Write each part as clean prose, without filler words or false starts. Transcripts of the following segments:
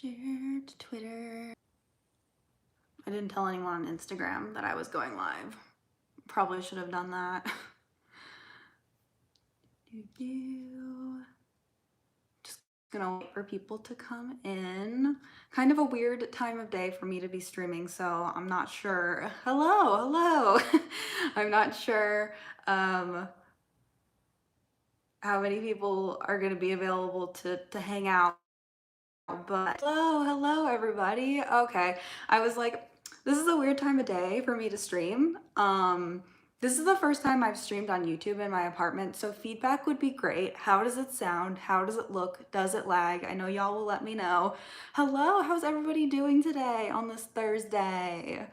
Share to Twitter. I didn't tell anyone on Instagram that I was going live. Probably should have done that. Just gonna wait for people to come in. Kind of a weird time of day for me to be streaming, so I'm not sure. Hello. I'm not sure how many people are gonna be available to hang out. But hello everybody. Okay, I was like, this is a weird time of day for me to stream. This is the first time I've streamed on YouTube in my apartment, so feedback would be great. How does it sound? How does it look? Does it lag? I know y'all will let me know. Hello, how's everybody doing today on this Thursday?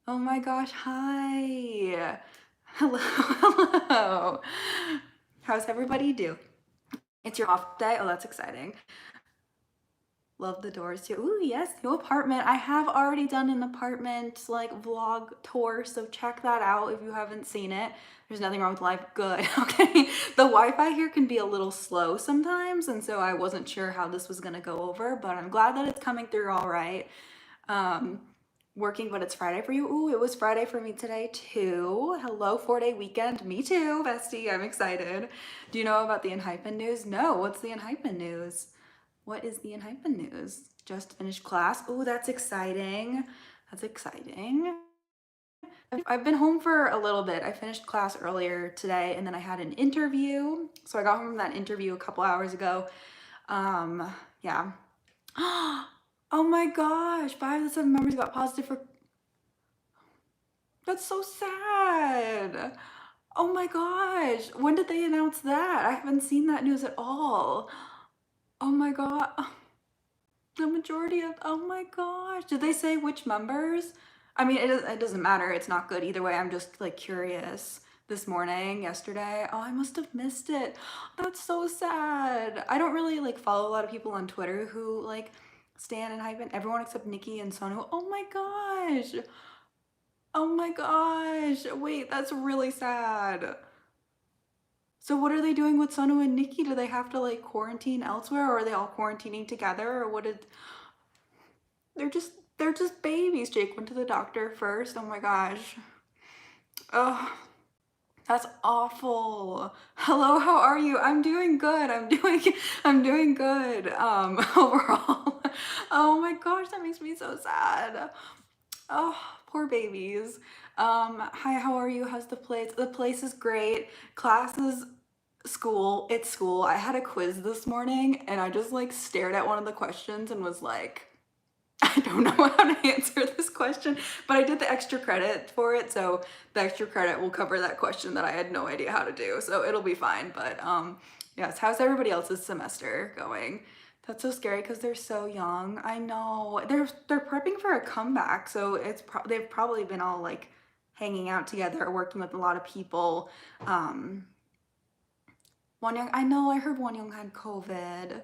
Oh my gosh, hi. Hello. How's everybody do? It's your off day? Oh, that's exciting. Love the doors too. Ooh, yes, new apartment. I have already done an apartment like vlog tour, so check that out if you haven't seen it. There's nothing wrong with live. Good. Okay. The Wi-Fi here can be a little slow sometimes, and so I wasn't sure how this was gonna go over, but I'm glad that it's coming through all right. Working, but it's Friday for you. Ooh, it was Friday for me today too. Hello, 4-day weekend. Me too, bestie. I'm excited. Do you know about the Enhypen news? No, what's the Enhypen news? What is the Enhypen news? Just finished class. Oh, that's exciting. That's exciting. I've been home for a little bit. I finished class earlier today and then I had an interview. So I got home from that interview a couple hours ago. Yeah. Oh my gosh, 5 of the 7 members got positive for... That's so sad. Oh my gosh, when did they announce that? I haven't seen that news at all. Oh my god. The majority of, oh my gosh, did they say which members? I mean, it doesn't matter, it's not good either way. I'm just like curious. This morning, yesterday, oh, I must have missed it. That's so sad. I don't really like follow a lot of people on Twitter who like stan Enhypen, everyone except Nikki and Sonu. Oh my gosh. Oh my gosh. Wait, that's really sad. So what are they doing with Sonu and Nikki? Do they have to like quarantine elsewhere, or are they all quarantining together, or what did... They're just babies. Jake went to the doctor first. Oh my gosh. Oh, that's awful. Hello, how are you? I'm doing good. I'm doing good. Overall. Oh my gosh, that makes me so sad. Oh, poor babies. Hi, how are you? How's the place? The place is great. Classes, school, it's school. I had a quiz this morning and I just like stared at one of the questions and was like, I don't know how to answer this question, but I did the extra credit for it, so the extra credit will cover that question that I had no idea how to do, so it'll be fine. But yes, how's everybody else's semester going? That's so scary because they're so young. I know they're prepping for a comeback, so they've probably been all like hanging out together, working with a lot of people. Wonyoung, I know, I heard Wonyoung had COVID.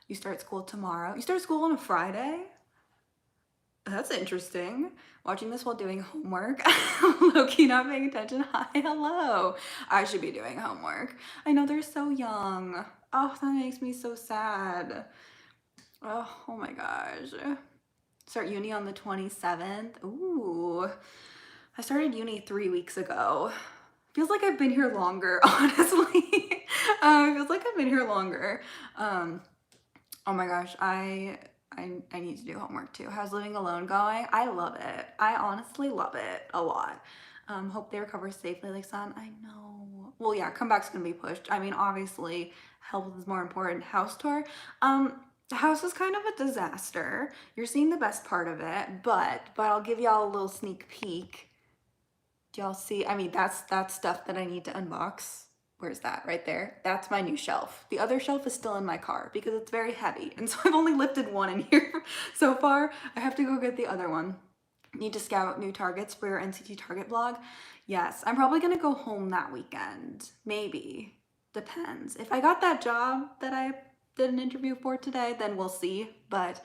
You start school tomorrow. You start school on a Friday? That's interesting. Watching this while doing homework. Low-key not paying attention. Hi, hello. I should be doing homework. I know they're so young. Oh, that makes me so sad. Oh my gosh. Start uni on the 27th. Ooh. I started uni 3 weeks ago. Feels like I've been here longer, honestly. Feels like I've been here longer. Oh my gosh, I need to do homework too. How's living alone going? I love it. I honestly love it a lot. Hope they recover safely, like son. I know. Well, yeah, comeback's gonna be pushed. I mean, obviously, health is more important. House tour. The house is kind of a disaster. You're seeing the best part of it, but I'll give y'all a little sneak peek. Do y'all see? I mean, that's stuff that I need to unbox. Where's that? Right there. That's my new shelf. The other shelf is still in my car because it's very heavy. And so I've only lifted one in here so far. I have to go get the other one. Need to scout new targets for your NCT target blog. Yes, I'm probably gonna go home that weekend. Maybe. Depends. If I got that job that I did an interview for today, then we'll see. But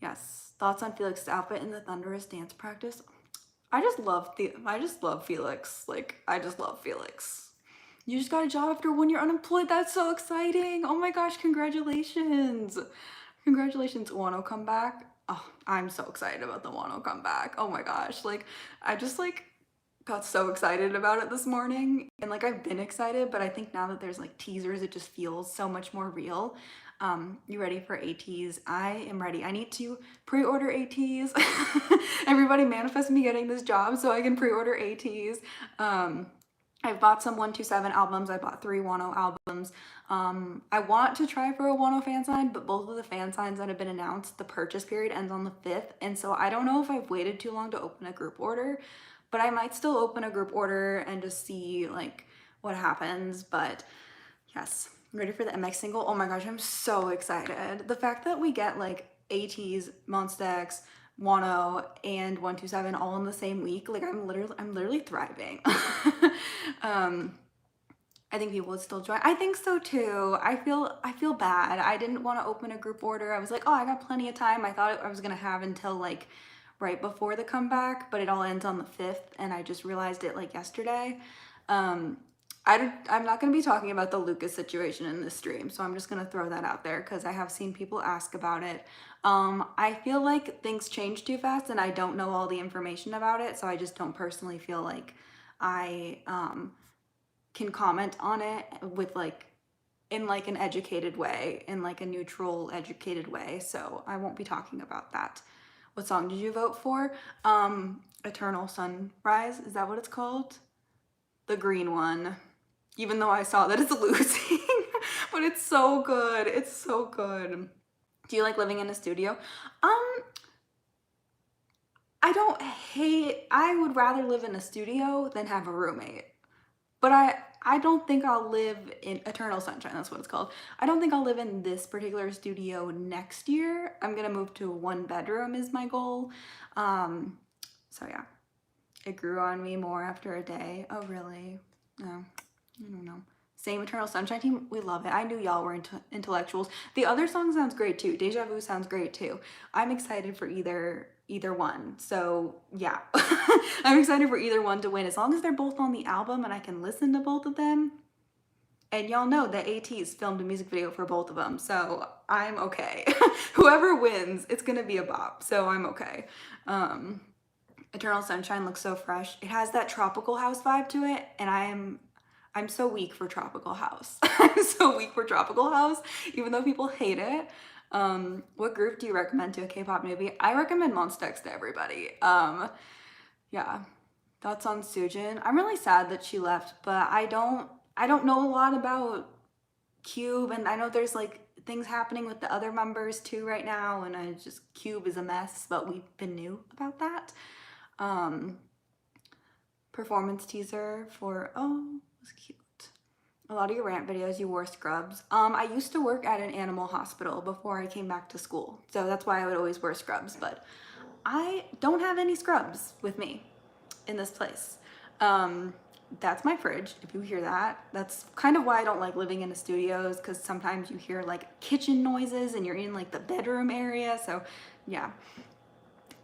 yes, thoughts on Felix's outfit in the Thunderous dance practice? I just love Felix. Like, I just love Felix. You just got a job after 1 year unemployed. That's so exciting. Oh my gosh, congratulations. Congratulations, Wano comeback. Oh, I'm so excited about the Wano comeback. Oh my gosh, like I just like got so excited about it this morning, and like I've been excited, but I think now that there's like teasers, it just feels so much more real. You ready for ATs? I am ready. I need to pre-order ATs. Everybody manifest me getting this job so I can pre-order ATs. I've bought some 127 albums. I bought 3 Wano albums. I want to try for a Wano fan sign, but both of the fan signs that have been announced, the purchase period ends on the 5th, and so I don't know if I've waited too long to open a group order, but I might still open a group order and just see like what happens. But yes, ready for the MX single. Oh my gosh, I'm so excited. The fact that we get like ATs, Monsta X, Wano, and 127 all in the same week, like I'm literally thriving. I think people would still join. I think so too. I feel bad. I didn't want to open a group order. I was like, oh, I got plenty of time. I thought I was gonna have until like right before the comeback, but it all ends on the 5th, and I just realized it like yesterday. I'm not going to be talking about the Lucas situation in this stream, so I'm just going to throw that out there because I have seen people ask about it. I feel like things change too fast and I don't know all the information about it, so I just don't personally feel like I can comment on it with like in like an educated way, in like a neutral educated way, so I won't be talking about that. What song did you vote for? Eternal Sunrise, is that what it's called? The green one. Even though I saw that it's losing, but it's so good. It's so good. Do you like living in a studio? I don't hate, I would rather live in a studio than have a roommate. But I don't think I'll live in Eternal Sunshine, that's what it's called. I don't think I'll live in this particular studio next year. I'm gonna move to a 1-bedroom is my goal. So yeah, it grew on me more after a day. Oh really? No. I don't know. Same Eternal Sunshine team, we love it. I knew y'all were intellectuals. The other song sounds great too. Deja Vu sounds great too. I'm excited for either one. So yeah, I'm excited for either one to win as long as they're both on the album and I can listen to both of them. And y'all know that ATEEZ filmed a music video for both of them, so I'm okay. Whoever wins, it's gonna be a bop, so I'm okay. Eternal Sunshine looks so fresh. It has that tropical house vibe to it, and I'm so weak for tropical house. I'm so weak for tropical house, even though people hate it. What group do you recommend to a K-pop newbie? I recommend Monsta X to everybody. Yeah, thoughts on Soojin? I'm really sad that she left, but I don't know a lot about Cube, and I know there's like things happening with the other members too right now, and Cube is a mess, but we've been new about that. Performance teaser for, oh, was cute. A lot of your rant videos, you wore scrubs. I used to work at an animal hospital before I came back to school, so that's why I would always wear scrubs, but I don't have any scrubs with me in this place. That's my fridge, if you hear that. That's kind of why I don't like living in the studios, because sometimes you hear like kitchen noises and you're in like the bedroom area, so yeah.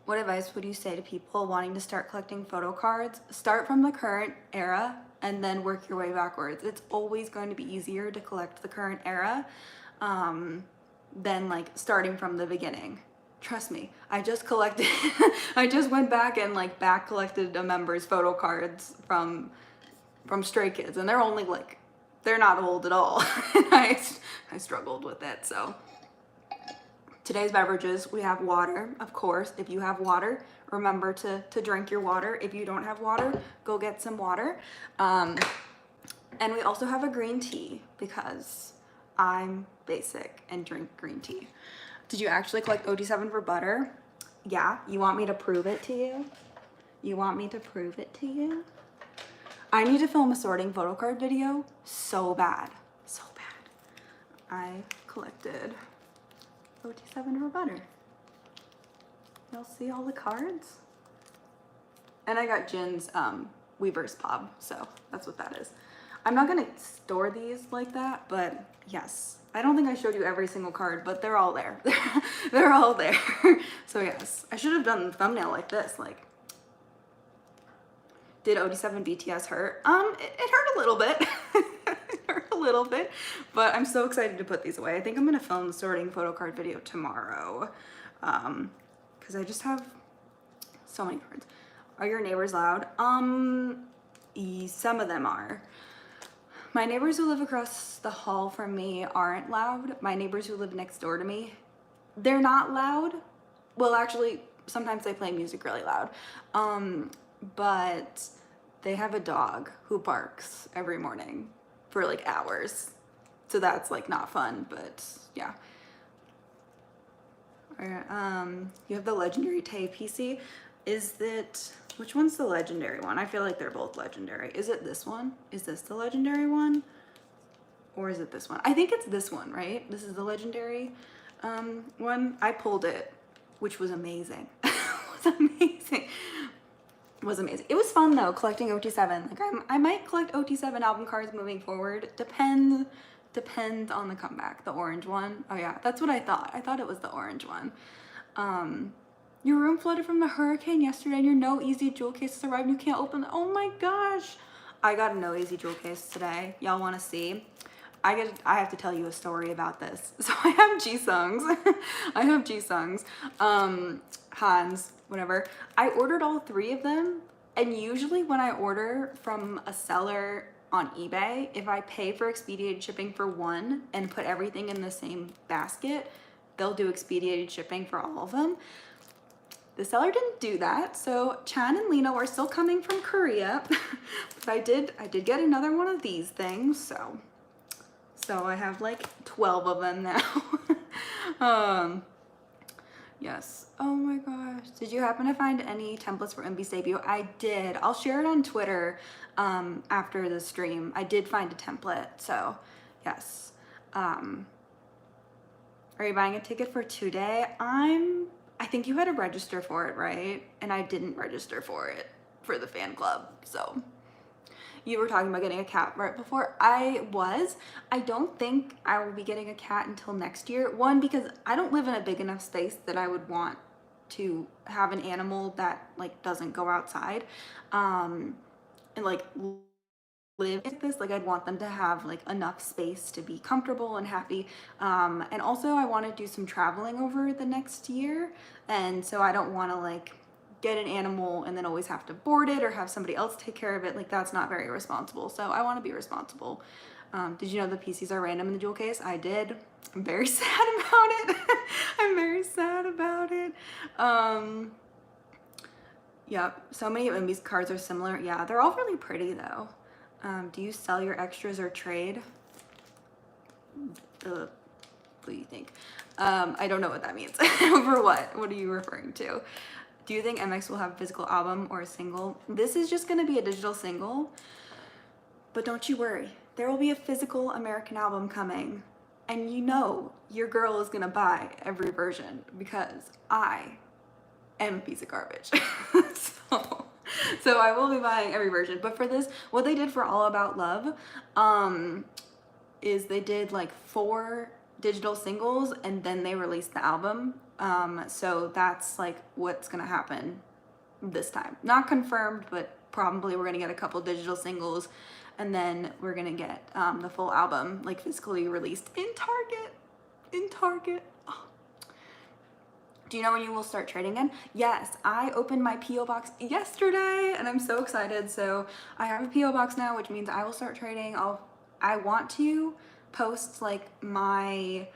What advice would you say to people wanting to start collecting photo cards? Start from the current era and then work your way backwards. It's always going to be easier to collect the current era than like starting from the beginning. Trust me, I just collected, I just went back and like back collected a member's photo cards from Stray Kids, and they're only like, they're not old at all. And I struggled with it, so. Today's beverages, we have water, of course. If you have water, remember to drink your water. If you don't have water, go get some water. And we also have a green tea because I'm basic and drink green tea. Did you actually collect OT7 for butter? Yeah, you want me to prove it to you? You want me to prove it to you? I need to film a sorting photo card video so bad, so bad. I collected OT7 for butter. Y'all see all the cards? And I got Jin's Weaver's Pub, so that's what that is. I'm not gonna store these like that, but yes. I don't think I showed you every single card, but they're all there. They're all there. So yes, I should have done the thumbnail like this, like. Did OT7 BTS hurt? It hurt a little bit. It hurt a little bit, but I'm so excited to put these away. I think I'm gonna film the sorting photo card video tomorrow, because I just have so many cards. Are your neighbors loud? Some of them are. My neighbors who live across the hall from me aren't loud. My neighbors who live next door to me, they're not loud. Well, actually, sometimes they play music really loud. But they have a dog who barks every morning for like hours. So that's like not fun, but yeah. You have the legendary Tay PC. Is that, which one's the legendary one? I feel like they're both legendary. Is it this one? Is this the legendary one? Or is it this one? I think it's this one, right? This is the legendary one. I pulled it, which was amazing. It was amazing. It was amazing. It was fun though, collecting OT7. Like I might collect OT7 album cards moving forward. Depends on the comeback. The orange one. Oh yeah, that's what I thought. I thought it was the orange one. Your room flooded from the hurricane yesterday and your No Easy jewel cases arrived and you can't open them. Oh my gosh. I got a No Easy jewel case today. Y'all want to see? I have to tell you a story about this. So I have Jisung's. I have Jisung's. Hans, whatever. I ordered all 3 of them, and usually when I order from a seller on eBay, if I pay for expedited shipping for one and put everything in the same basket, they'll do expedited shipping for all of them. The seller didn't do that, so Chan and Lena were still coming from Korea. But I did get another one of these things, so I have like 12 of them now. Yes. Oh my gosh. Did you happen to find any templates for MB's debut? I did. I'll share it on Twitter after the stream. I did find a template, so yes. Are you buying a ticket for today? I think you had to register for it, right? And I didn't register for it for the fan club, so. You were talking about getting a cat right before. I don't think I will be getting a cat until next year. One, because I don't live in a big enough space that I would want to have an animal that like doesn't go outside and like live like this. Like I'd want them to have like enough space to be comfortable and happy. And also I want to do some traveling over the next year. And so I don't want to like get an animal and then always have to board it or have somebody else take care of it. Like that's not very responsible. So I want to be responsible. Did you know the PCs are random in the jewel case? I did. I'm very sad about it. I'm very sad about it. Yeah, so many of MB's cards are similar. Yeah, they're all really pretty though. Do you sell your extras or trade? What do you think? I don't know what that means. For what? What are you referring to? Do you think MX will have a physical album or a single? This is just gonna be a digital single, but don't you worry. There will be a physical American album coming, and you know your girl is gonna buy every version because I am a piece of garbage. So I will be buying every version. But for this, what they did for All About Love is they did like 4 digital singles and then they released the album. So that's like what's gonna happen this time. Not confirmed, but probably we're gonna get a couple digital singles and then we're gonna get the full album like physically released in Target. Oh. Do you know when you will start trading again? Yes, I opened my P.O. box yesterday and I'm so excited. So I have a P.O. box now, which means I will start trading. I want to post like my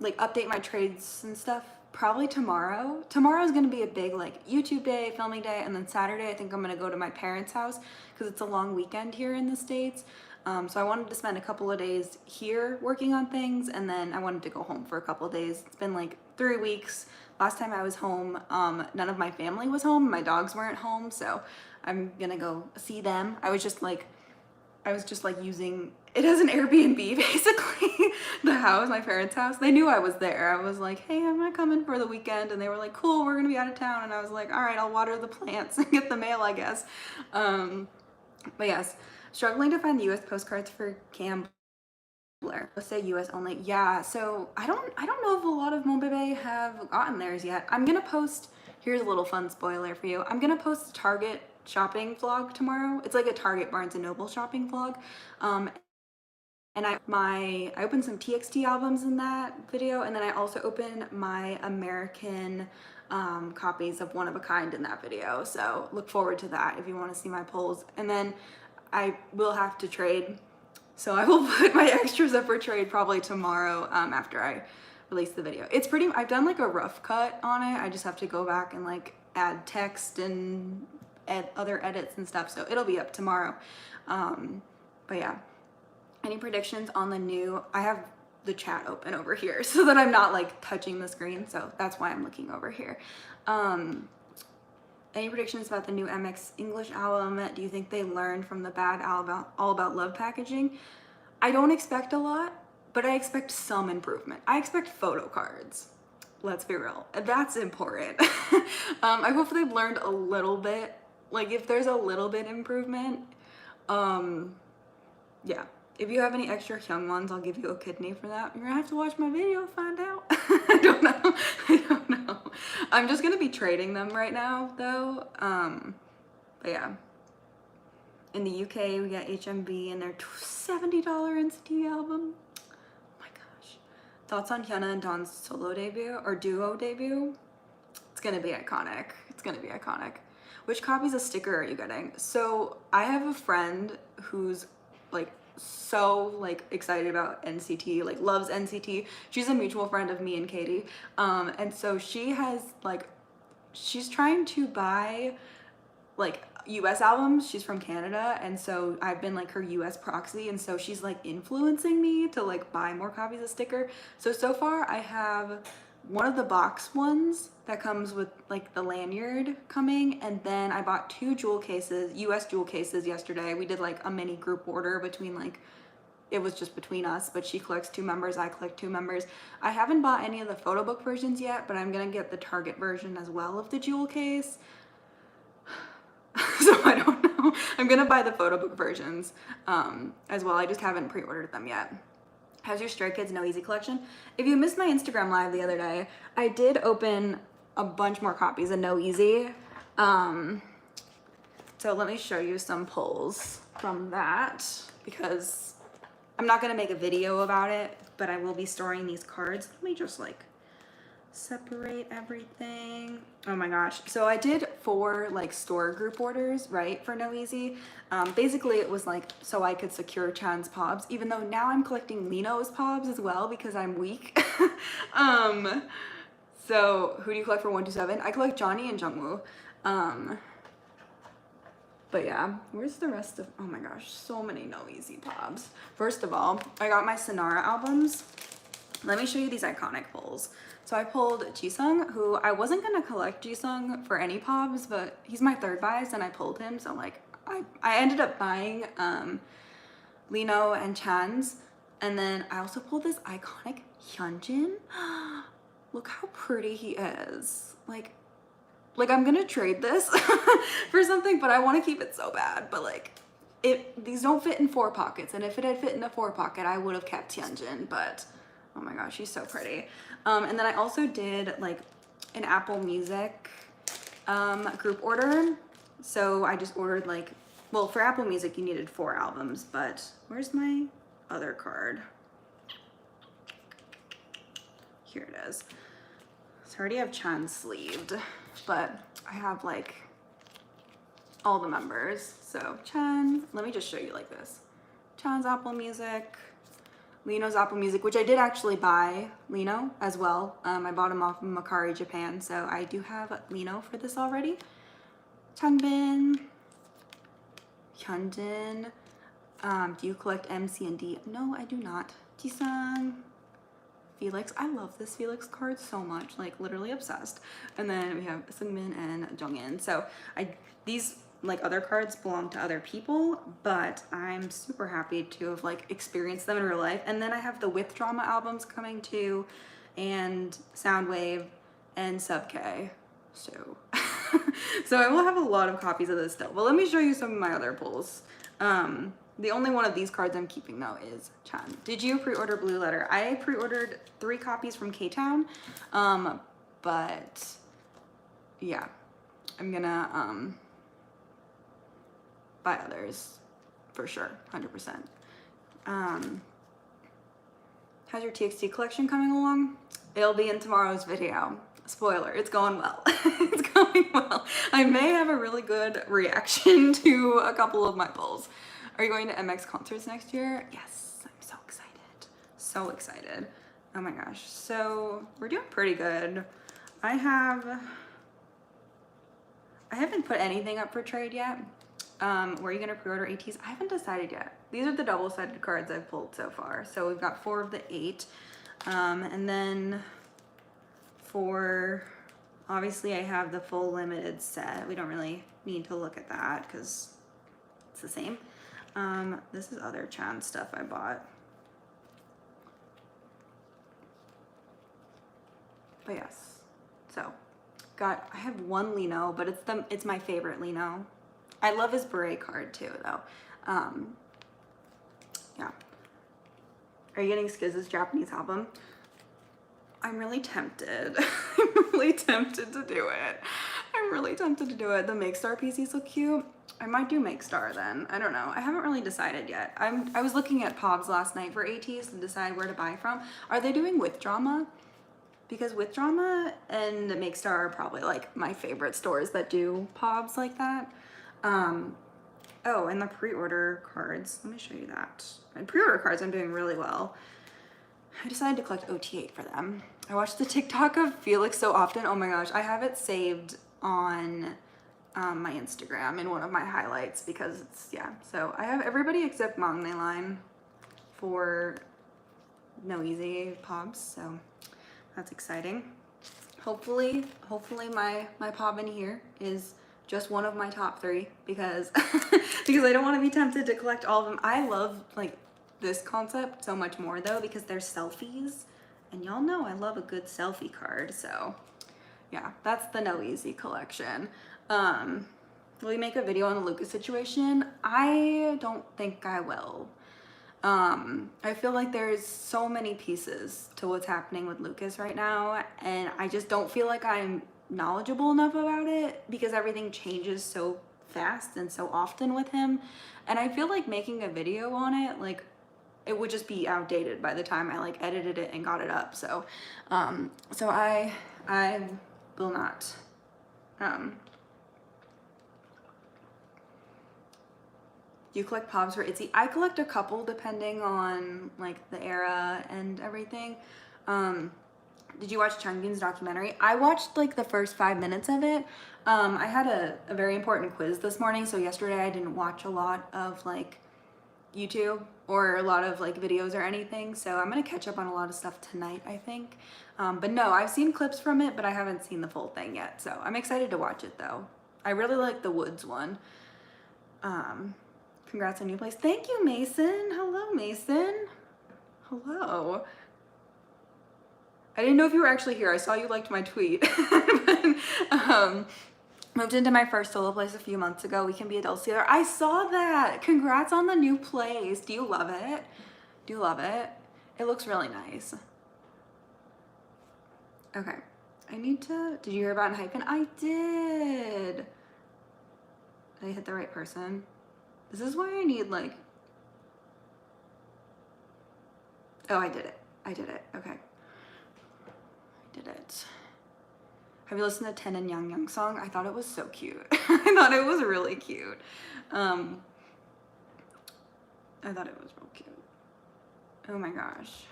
like update my trades and stuff probably tomorrow. Tomorrow is going to be a big like YouTube day, filming day, and then Saturday I think I'm going to go to my parents' house because it's a long weekend here in the States. So I wanted to spend a couple of days here working on things, and then I wanted to go home for a couple of days. It's been like 3 weeks. Last time I was home, none of my family was home. My dogs weren't home, so I'm gonna go see them. I was just like using it as an Airbnb, basically. The house, my parents' house. They knew I was there. I was like, hey, I'm not coming for the weekend. And they were like, cool, we're gonna be out of town. And I was like, all right, I'll water the plants and get the mail, I guess. But yes, struggling to find the US postcards for Cam Blair. Let's say US only. Yeah, so I don't know if a lot of Monbebe have gotten theirs yet. I'm gonna post, here's a little fun spoiler for you. I'm gonna post a Target shopping vlog tomorrow. It's like a Target Barnes & Noble shopping vlog. And I opened some TXT albums in that video, and then I also opened my American copies of One of a Kind in that video. So look forward to that if you want to see my pulls. And then I will have to trade, so I will put my extras up for trade probably tomorrow after I release the video. It's pretty, I've done like a rough cut on it. I just have to go back and like add text and add other edits and stuff. So it'll be up tomorrow. But yeah. Any predictions on the new, I have the chat open over here so that I'm not like touching the screen, so that's why I'm looking over here. Any predictions about the new MX English album? Do you think they learned from the bad album All About Love packaging? I don't expect a lot, but I expect some improvement. I expect photo cards. Let's be real, that's important. I hope they've learned a little bit, like if there's a little bit improvement, yeah. If you have any extra Hyung ones, I'll give you a kidney for that. You're gonna have to watch my video to find out. I don't know. I don't know. I'm just gonna be trading them right now though. But yeah. In the UK, we got HMV and their $70 NCT album. Oh my gosh. Thoughts on Hyuna and Dawn's solo debut or duo debut? It's gonna be iconic. It's gonna be iconic. Which copies of sticker are you getting? So I have a friend who's like so like excited about NCT, like loves NCT. She's a mutual friend of me and Katie. And so she has like, she's trying to buy like US albums. She's from Canada, and so I've been like her US proxy, and so she's like influencing me to like buy more copies of sticker. So far I have one of the box ones that comes with like the lanyard coming, and then I bought 2 jewel cases, US jewel cases yesterday. We did like a mini group order between like, it was just between us, but she collects 2 members, I collect 2 members. I haven't bought any of the photo book versions yet, but I'm gonna get the Target version as well of the jewel case. So I don't know. I'm gonna buy the photo book versions as well. I just haven't pre-ordered them yet. How's your Stray Kids No Easy collection? If you missed my Instagram live the other day, I did open a bunch more copies of No Easy. So let me show you some pulls from that, because I'm not gonna make a video about it, but I will be storing these cards. Let me just like separate everything. Oh my gosh. So I did 4 like store group orders, right, for No Easy. Basically it was like so I could secure Chan's pobs, even though now I'm collecting Lino's pobs as well because I'm weak. So who do you collect for 127? I collect Johnny and Jungwoo. But yeah, where's the rest of, oh my gosh, so many No Easy pobs. First of all, I got my Sonara albums. Let me show you these iconic pulls. So I pulled Jisung, who I wasn't gonna collect Jisung for any pobs, but he's my 3rd bias and I pulled him. So like, I ended up buying Lino and Chan's. And then I also pulled this iconic Hyunjin. Look how pretty he is. Like I'm gonna trade this for something, but I wanna keep it so bad. But like, these don't fit in 4 pockets. And if it had fit in a 4 pocket, I would have kept Hyunjin, but oh my gosh, she's so pretty. And then I also did like an Apple Music group order. So I just ordered like, well, for Apple Music you needed 4 albums, but where's my other card? Here it is. So I already have Chan sleeved, but I have like all the members. So Chan, let me just show you like this. Chan's Apple Music, Lino's Apple Music, which I did actually buy Lino as well. I bought him off of Macari Japan, so I do have Lino for this already. Changbin, Hyunjin. Do you collect M, C, and D? No, I do not. Jisung, Felix. I love this Felix card so much, like literally obsessed. And then we have Seungmin and Jongin. So these like other cards belong to other people, but I'm super happy to have like experienced them in real life. And then I have the With Drama albums coming too, and Soundwave and Sub K. So so I will have a lot of copies of this still, but let me show you some of my other pulls. The only one of these cards I'm keeping though is Chan. Did you pre-order Blue Letter? I pre-ordered 3 copies from K-Town, but yeah, I'm gonna buy others for sure, 100%. How's your TXT collection coming along? It'll be in tomorrow's video. Spoiler, it's going well. It's going well. I may have a really good reaction to a couple of my polls. Are you going to MX concerts next year? Yes, I'm so excited. So excited. Oh my gosh. So we're doing pretty good. I haven't put anything up for trade yet. Were you gonna pre-order ATs? I haven't decided yet. These are the double-sided cards I've pulled so far. So we've got 4 of the 8. And then for, obviously I have the full limited set. We don't really need to look at that because it's the same. This is other Chan stuff I bought. But yes, so I have 1 Lino, but it's my favorite Lino. I love his beret card too, though. Yeah. Are you getting Skiz's Japanese album? I'm really tempted. I'm really tempted to do it. I'm really tempted to do it. The Makestar PCs look cute. I might do Makestar then. I don't know. I haven't really decided yet. I was looking at Pobs last night for ATs to decide where to buy from. Are they doing With Drama? Because With Drama and Makestar are probably like my favorite stores that do Pobs like that. Oh, and the pre-order cards. Let me show you that. And pre-order cards, I'm doing really well. I decided to collect OT8 for them. I watch the TikTok of Felix so often. Oh my gosh, I have it saved on my Instagram in one of my highlights because it's, yeah. So I have everybody except Magne Line for No Easy Pobs, so that's exciting. Hopefully my Pob in here is just one of my top 3 because because I don't want to be tempted to collect all of them. I love like this concept so much more though because they're selfies, and y'all know I love a good selfie card. So yeah, that's the No Easy collection. Will we make a video on the Lucas situation? I don't think I will. I feel like there's so many pieces to what's happening with Lucas right now, and I just don't feel like I'm knowledgeable enough about it because everything changes so fast and so often with him, and I feel like making a video on it, like, it would just be outdated by the time I like edited it and got it up. So so I will not. Do you collect Pobs for Itsy? I collect a couple depending on like the era and everything. Did you watch Chungin's documentary? I watched like the first 5 minutes of it. I had a very important quiz this morning, so yesterday I didn't watch a lot of like YouTube or a lot of like videos or anything, so I'm gonna catch up on a lot of stuff tonight, I think. But no, I've seen clips from it, but I haven't seen the full thing yet, so I'm excited to watch it though. I really like the Woods one. Congrats on new place. Thank you, Mason. Hello, Mason. Hello. I didn't know if you were actually here. I saw you liked my tweet. But, moved into my first solo place a few months ago. We can be adults together. I saw that. Congrats on the new place. Do you love it? Do you love it? It looks really nice. Okay. I need to... Did you hear about Hyphen? I did. Did I hit the right person? This is why I need like... Oh, I did it. I did it. Okay. I did it. Have you listened to Ten and Yang Yang song? I thought it was so cute. I thought it was really cute. I thought it was real cute. Oh my gosh.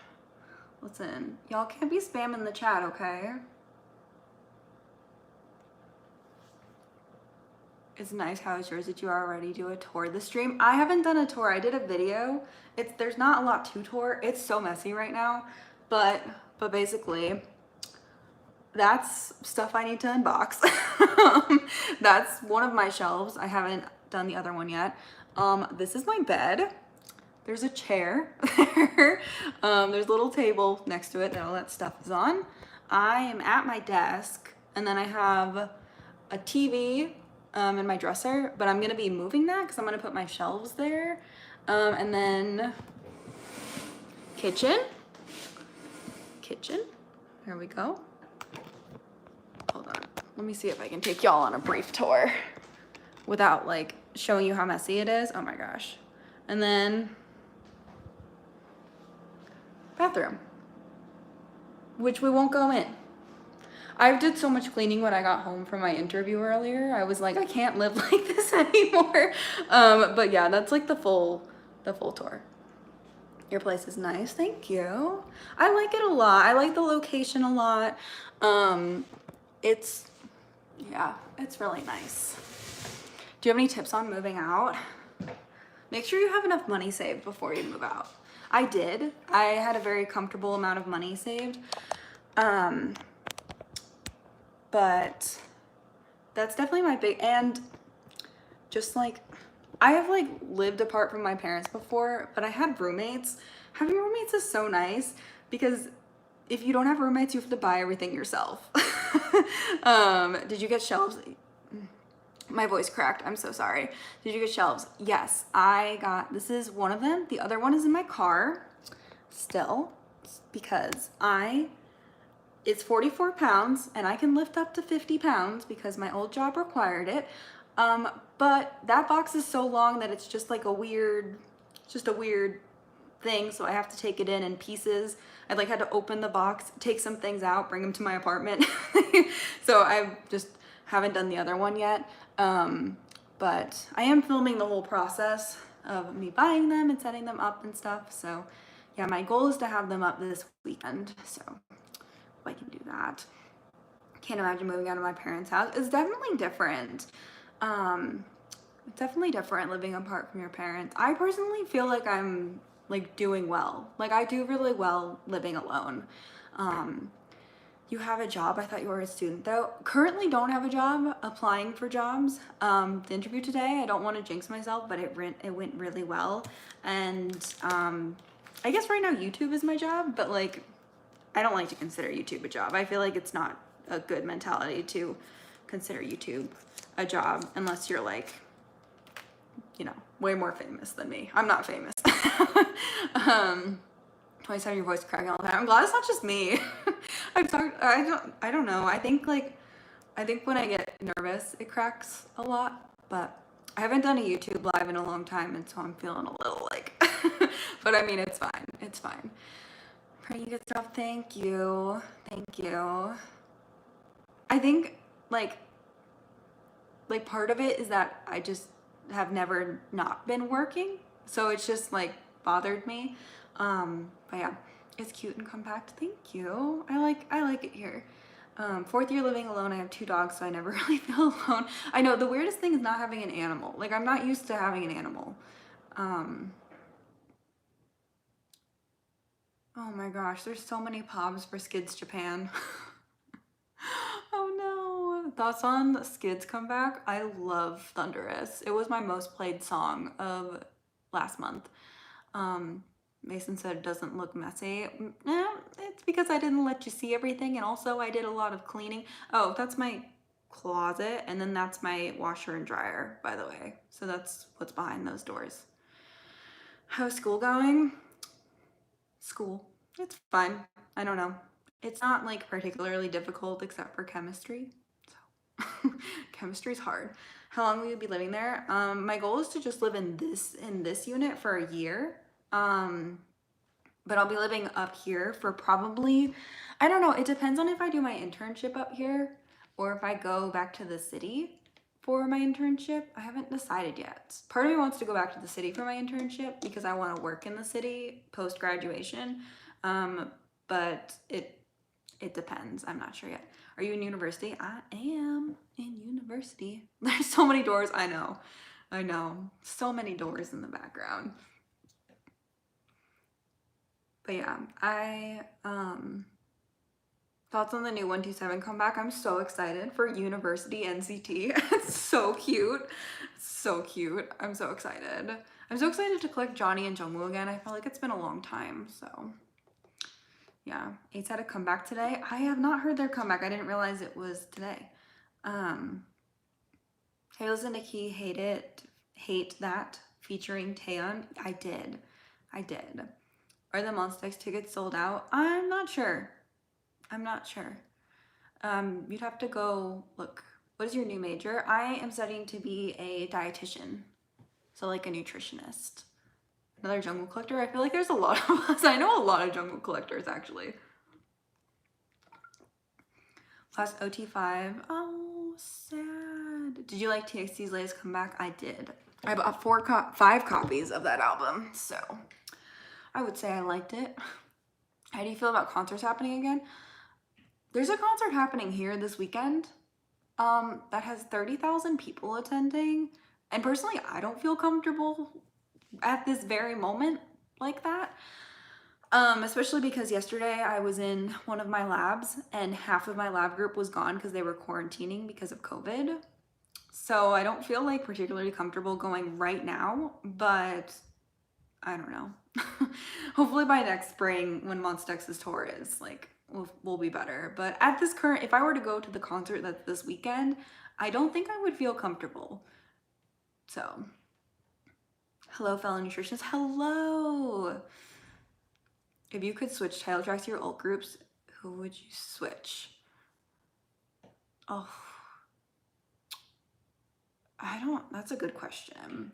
Listen, y'all can't be spamming the chat, okay? It's nice. How is yours? Did you already do a tour this stream? I haven't done a tour. I did a video. There's not a lot to tour. It's so messy right now, but basically that's stuff I need to unbox. That's one of my shelves. I haven't done the other one yet. This is my bed. There's a chair there. There's a little table next to it that all that stuff is on. I am at my desk, and then I have a TV in my dresser, but I'm gonna be moving that because I'm gonna put my shelves there. And then kitchen. There we go. Hold on. Let me see if I can take y'all on a brief tour without like showing you how messy it is. Oh my gosh. And then bathroom. which we won't go in. I did so much cleaning when I got home from my interview earlier. I was like, I can't live like this anymore. But yeah, that's like the full tour. Your place is nice, thank you. I like it a lot. I like the location a lot. Yeah, it's really nice. Do you have any tips on moving out? Make sure you have enough money saved before you move out. I did. I had a very comfortable amount of money saved. But that's definitely my big, and just like, I have like lived apart from my parents before, but I had roommates. Having roommates is so nice because if you don't have roommates, you have to buy everything yourself. Did you get shelves? My voice cracked. I'm so sorry. Did you get shelves? Yes, I got, this is one of them. The other one is in my car still because it's 44 pounds and I can lift up to 50 pounds because my old job required it. But that box is so long that it's just like a weird thing. So I have to take it in pieces. I like had to open the box, take some things out, bring them to my apartment. So I just haven't done the other one yet. But I am filming the whole process of me buying them and setting them up and stuff. So yeah, my goal is to have them up this weekend. So I can do that. Can't imagine moving out of my parents' house. It's definitely different. It's definitely different living apart from your parents. I personally feel like I'm like doing well. Like I do really well living alone. You have a job? I thought you were a student though. Currently don't have a job, applying for jobs. The interview today, I don't want to jinx myself, but it went really well. And I guess right now YouTube is my job, but like I don't like to consider YouTube a job. I feel like it's not a good mentality to consider YouTube a job unless you're like, you know, way more famous than me. I'm not famous. 27, your voice cracking all the time. I'm glad it's not just me. I don't know. I think when I get nervous, it cracks a lot, but I haven't done a YouTube live in a long time, and so I'm feeling a little like, but I mean, it's fine. It's fine. Pretty good stuff. Thank you. Thank you. I think like part of it is that I just have never not been working. So it's just like bothered me. But yeah, it's cute and compact. Thank you. I like it here. 4th year living alone. I have 2 dogs, so I never really feel alone. I know the weirdest thing is not having an animal. Like I'm not used to having an animal. Oh my gosh, there's so many pubs for Skids Japan. Oh no. Thoughts on Skids comeback? I love Thunderous. It was my most played song of last month. Mason said it doesn't look messy. It's because I didn't let you see everything, and also I did a lot of cleaning. Oh, that's my closet, and then that's my washer and dryer, by the way. So that's what's behind those doors. How's school going? School. It's fine. I don't know. It's not like particularly difficult except for chemistry. So chemistry's hard. How long will you be living there? My goal is to just live in this unit for a year. But I'll be living up here for probably, I don't know, it depends on if I do my internship up here or if I go back to the city for my internship. I haven't decided yet. Part of me wants to go back to the city for my internship because I want to work in the city post-graduation. But it depends. I'm not sure yet. Are you in university? I am in university. There's so many doors. I know. So many doors in the background. But yeah, thoughts on the new 127 comeback? I'm so excited for University NCT. It's so cute. So cute. I'm so excited. I'm so excited to collect Johnny and Jungwoo again. I feel like it's been a long time, so yeah. Eight's had a comeback today. I have not heard their comeback. I didn't realize it was today. Hey, listen to Key Hate That featuring Taeyeon. I did. Are the Monsta tickets sold out? I'm not sure. You'd have to go look. What is your new major? I am studying to be a dietitian. So like a nutritionist. Another Jungle collector? I feel like there's a lot of us. I know a lot of Jungle collectors actually. Last OT5. Oh, sad. Did you like TXT's latest comeback? I did. I bought 5 copies of that album, so I would say I liked it. How do you feel about concerts happening again? There's a concert happening here this weekend that has 30,000 people attending. And personally, I don't feel comfortable at this very moment like that. Especially because yesterday I was in one of my labs and half of my lab group was gone because they were quarantining because of COVID. So I don't feel like particularly comfortable going right now, but I don't know. Hopefully by next spring when Monsta X's tour is, like, we'll be better. But at this current, if I were to go to the concert that's this weekend, I don't think I would feel comfortable. So, hello fellow nutritionists, hello! If you could switch title tracks to your alt groups, who would you switch? Oh, that's a good question.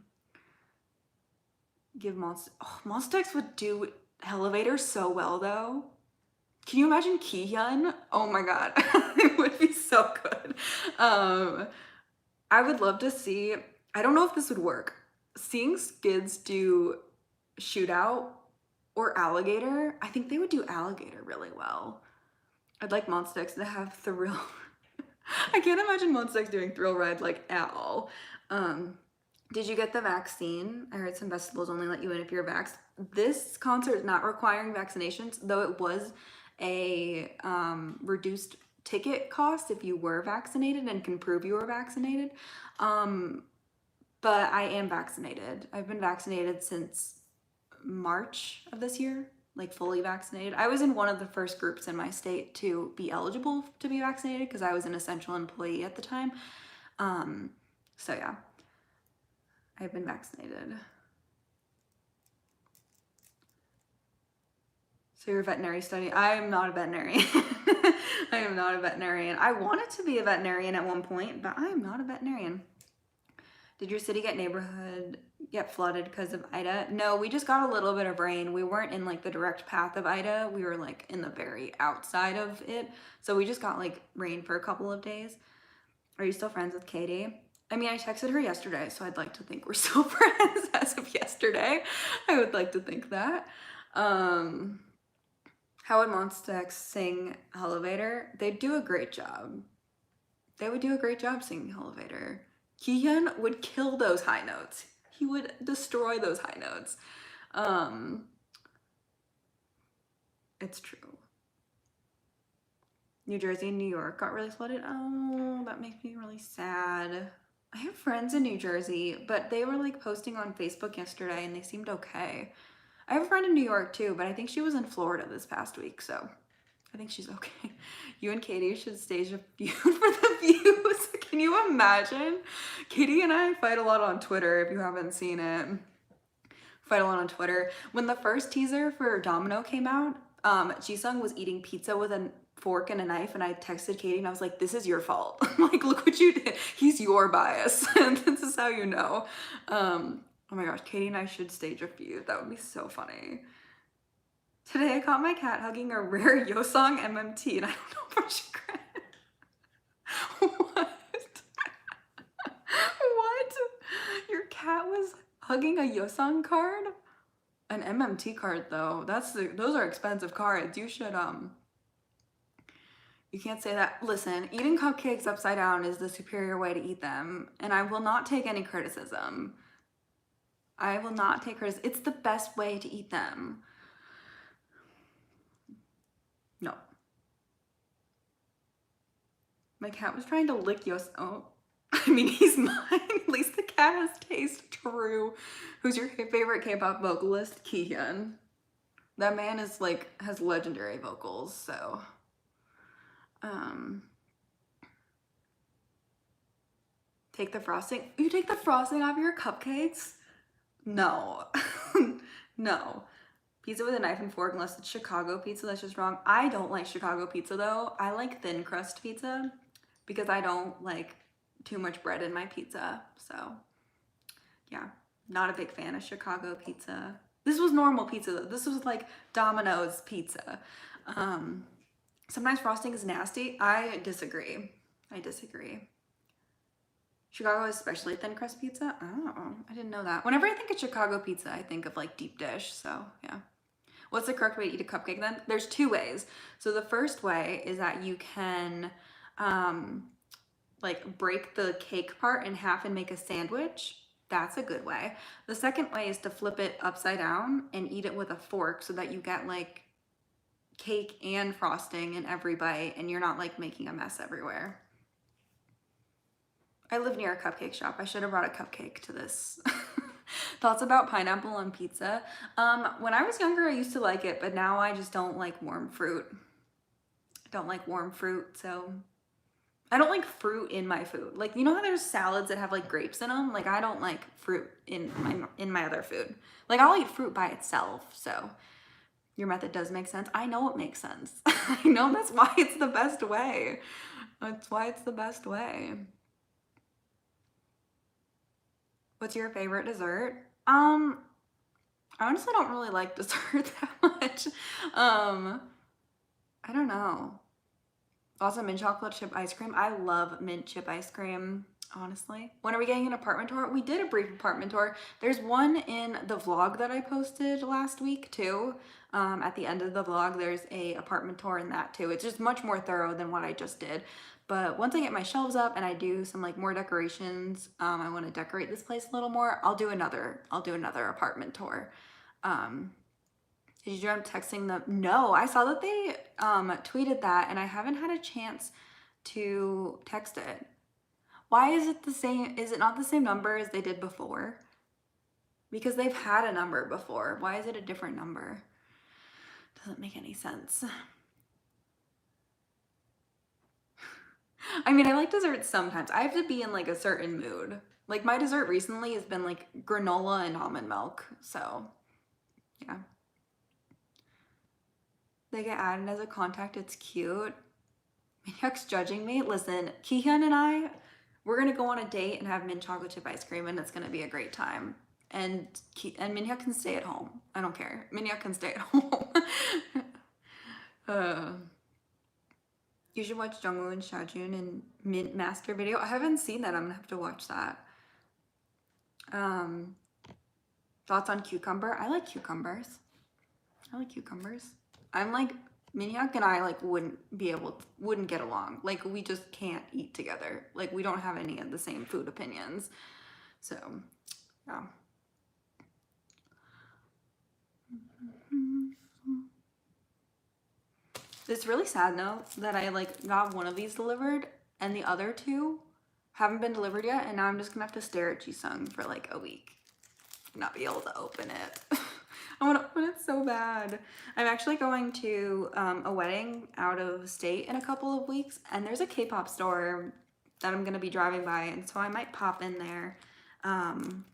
Give Monsta X would do Elevator so well though. Can you imagine Kihyun? Oh my god, it would be so good. I would love to see, I don't know if this would work, seeing Skids do Shootout or Alligator. I think they would do Alligator really well. I'd like Monsta X to have Thrill. I can't imagine Monsta X doing Thrill Ride like at all. Did you get the vaccine? I heard some festivals only let you in if you're vaxxed. This concert is not requiring vaccinations, though it was a reduced ticket cost if you were vaccinated and can prove you were vaccinated. But I am vaccinated. I've been vaccinated since March of this year, like fully vaccinated. I was in one of the first groups in my state to be eligible to be vaccinated because I was an essential employee at the time. So yeah, I've been vaccinated. So you're a veterinary study? I am not a veterinarian. I am not a veterinarian. I wanted to be a veterinarian at one point, but I am not a veterinarian. Did your city get flooded because of Ida? No, we just got a little bit of rain. We weren't in like the direct path of Ida. We were like in the very outside of it. So we just got like rain for a couple of days. Are you still friends with Katie? I mean, I texted her yesterday, so I'd like to think we're still friends as of yesterday. I would like to think that. How would Monsta X sing Elevator? They'd do a great job. They would do a great job singing Elevator. Kihyun would kill those high notes. He would destroy those high notes. It's true. New Jersey and New York got really flooded. Oh, that makes me really sad. I have friends in New Jersey, but they were like posting on Facebook yesterday and they seemed okay. I have a friend in New York too, but I think she was in Florida this past week, so I think she's okay. You and Katie should stage a feud for the views. Can you imagine? Katie and I fight a lot on Twitter, if you haven't seen it. Fight a lot on Twitter. When the first teaser for Domino came out, Jisung was eating pizza with a fork and a knife, and I texted Katie and I was like, this is your fault. Like, look what you did. He's your bias. And this is how you know. Oh my gosh, Katie and I should stage a feud. That would be so funny. Today I caught my cat hugging a rare Yosong MMT and I don't know if I should cry. What? What? Your cat was hugging a Yosong card? An MMT card though. Those are expensive cards. You should you can't say that. Listen, eating cupcakes upside down is the superior way to eat them, and I will not take any criticism. I will not take criticism. It's the best way to eat them. No. My cat was trying to lick Yos. Oh, I mean, he's mine. At least the cat has taste. True. Who's your favorite K-pop vocalist? Kihyun. That man is like, has legendary vocals, so. Take the frosting. You take the frosting off your cupcakes? No. No. Pizza with a knife and fork, unless it's Chicago pizza, that's just wrong. I don't like Chicago pizza though. I like thin crust pizza because I don't like too much bread in my pizza. So yeah, not a big fan of Chicago pizza. This was normal pizza though. This was like Domino's pizza. Sometimes frosting is nasty. I disagree. I disagree. Chicago is especially thin crust pizza? Oh, I didn't know that. Whenever I think of Chicago pizza, I think of like deep dish, so yeah. What's the correct way to eat a cupcake then? There's two ways. So the first way is that you can like break the cake part in half and make a sandwich. That's a good way. The second way is to flip it upside down and eat it with a fork so that you get like cake and frosting in every bite and you're not like making a mess everywhere. I live near a cupcake shop. I should have brought a cupcake to this. Thoughts about pineapple on pizza? When I was younger, I used to like it, but now I just don't like warm fruit. I don't like warm fruit, so I don't like fruit in my food. Like, you know how there's salads that have like grapes in them? Like, I don't like fruit in my other food. Like, I'll eat fruit by itself. So your method does make sense. I know it makes sense. I know that's why it's the best way. That's why it's the best way. What's your favorite dessert? I honestly don't really like dessert that much. I don't know. Also, mint chocolate chip ice cream. I love mint chip ice cream, honestly. When are we getting an apartment tour? We did a brief apartment tour. There's one in the vlog that I posted last week too. At the end of the vlog, there's a apartment tour in that too. It's just much more thorough than what I just did. But once I get my shelves up and I do some like more decorations, I want to decorate this place a little more. I'll do another apartment tour. Did you end up texting them? No, I saw that they tweeted that and I haven't had a chance to text it. Why is it the same? Is it not the same number as they did before? Because they've had a number before. Why is it a different number? Doesn't make any sense. I mean, I like desserts sometimes. I have to be in like a certain mood. Like my dessert recently has been like granola and almond milk. So, yeah. They get added as a contact. It's cute. Minhyuk's judging me. Listen, Kihyun and I, we're gonna go on a date and have mint chocolate chip ice cream, and it's gonna be a great time. And Minhyuk can stay at home. I don't care. Minhyuk can stay at home. uh, you should watch Jungwoo and Xiaojun and Mint Master video. I haven't seen that. I'm gonna have to watch that. Thoughts on cucumber? I like cucumbers. I like cucumbers. I'm like Minhyuk and I like wouldn't get along. Like we just can't eat together. Like we don't have any of the same food opinions. So, yeah. It's really sad though that I like got one of these delivered and the other two haven't been delivered yet, and now I'm just gonna have to stare at Jisung for like a week. Not be able to open it. I want to open it so bad. I'm actually going to a wedding out of state in a couple of weeks, and there's a K-pop store that I'm gonna be driving by, and so I might pop in there and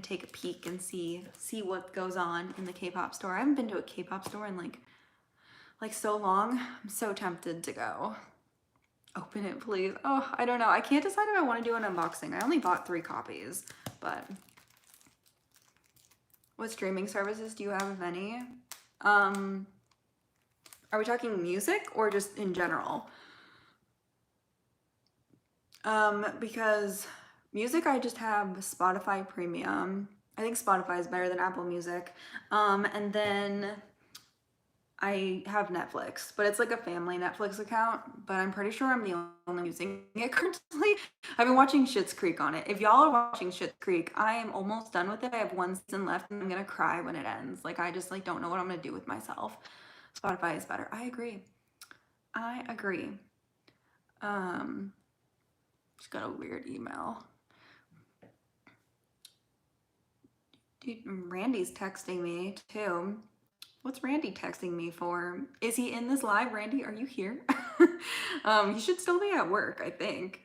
take a peek and see what goes on in the K-pop store. I haven't been to a K-pop store in like so long. I'm so tempted to go. Open it, please. Oh, I don't know. I can't decide if I want to do an unboxing. I only bought 3 copies, but what streaming services do you have, if any? Are we talking music or just in general? Because music, I just have Spotify Premium. I think Spotify is better than Apple Music. And then I have Netflix, but it's like a family Netflix account, but I'm pretty sure I'm the only one using it currently. I've been watching Schitt's Creek on it. If y'all are watching Schitt's Creek, I am almost done with it. I have 1 season left and I'm gonna cry when it ends. Like I just like don't know what I'm gonna do with myself. Spotify is better. I agree. I agree. Just got a weird email. Dude, Randy's texting me too. What's Randy texting me for? Is he in this live? Randy, are you here? He should still be at work, I think.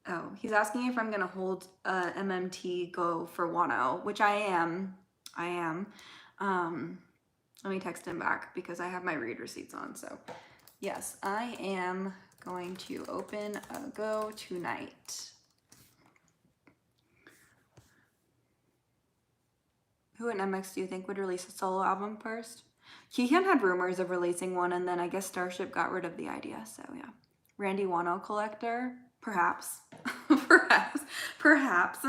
Oh, he's asking if I'm gonna hold MMT Go for Wano, which I am. I am. Let me text him back because I have my read receipts on. So yes, I am going to open a Go tonight. Who in MX do you think would release a solo album first? Heehyun had rumors of releasing one, and then I guess Starship got rid of the idea. So yeah, Randy Wano collector, perhaps, perhaps.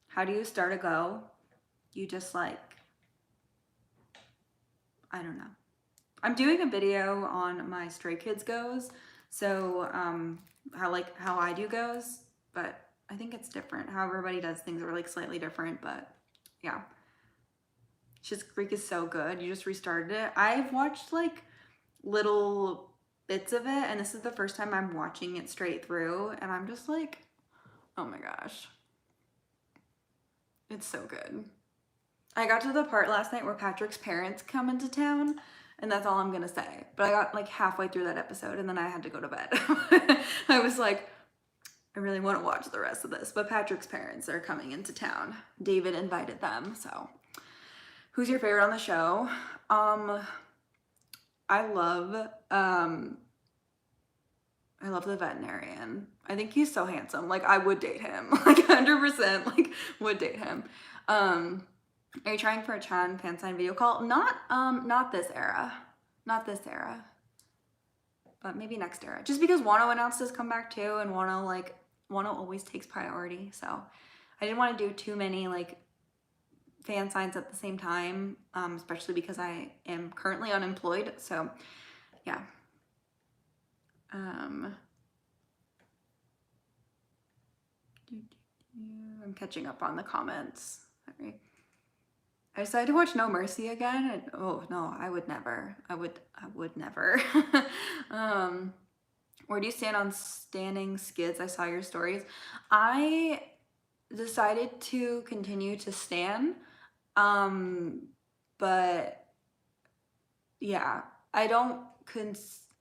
How do you start a go? You just like, I don't know. I'm doing a video on my Stray Kids goes, so how I do goes, but I think it's different. How everybody does things are like slightly different, but yeah. Schitt's Creek is so good. You just restarted it. I've watched like little bits of it, and this is the first time I'm watching it straight through, and I'm just like, oh my gosh. It's so good. I got to the part last night where Patrick's parents come into town, and that's all I'm gonna say. But I got like halfway through that episode, and then I had to go to bed. I was like, I really want to watch the rest of this, but Patrick's parents are coming into town. David invited them, so. Who's your favorite on the show? I love the veterinarian. I think he's so handsome. Like, I would date him. Like, 100%, like, would date him. Are you trying for a Chan fan sign video call? Not this era. Not this era. But maybe next era. Just because Wano announced his comeback too, and Wano always takes priority. So I didn't want to do too many, like, fan signs at the same time, especially because I am currently unemployed. So yeah. I'm catching up on the comments. Sorry. I decided to watch No Mercy again. And, oh no, I would never. I would never. Where do you stand on standing skids? I saw your stories. I decided to continue to stan. But yeah, I don't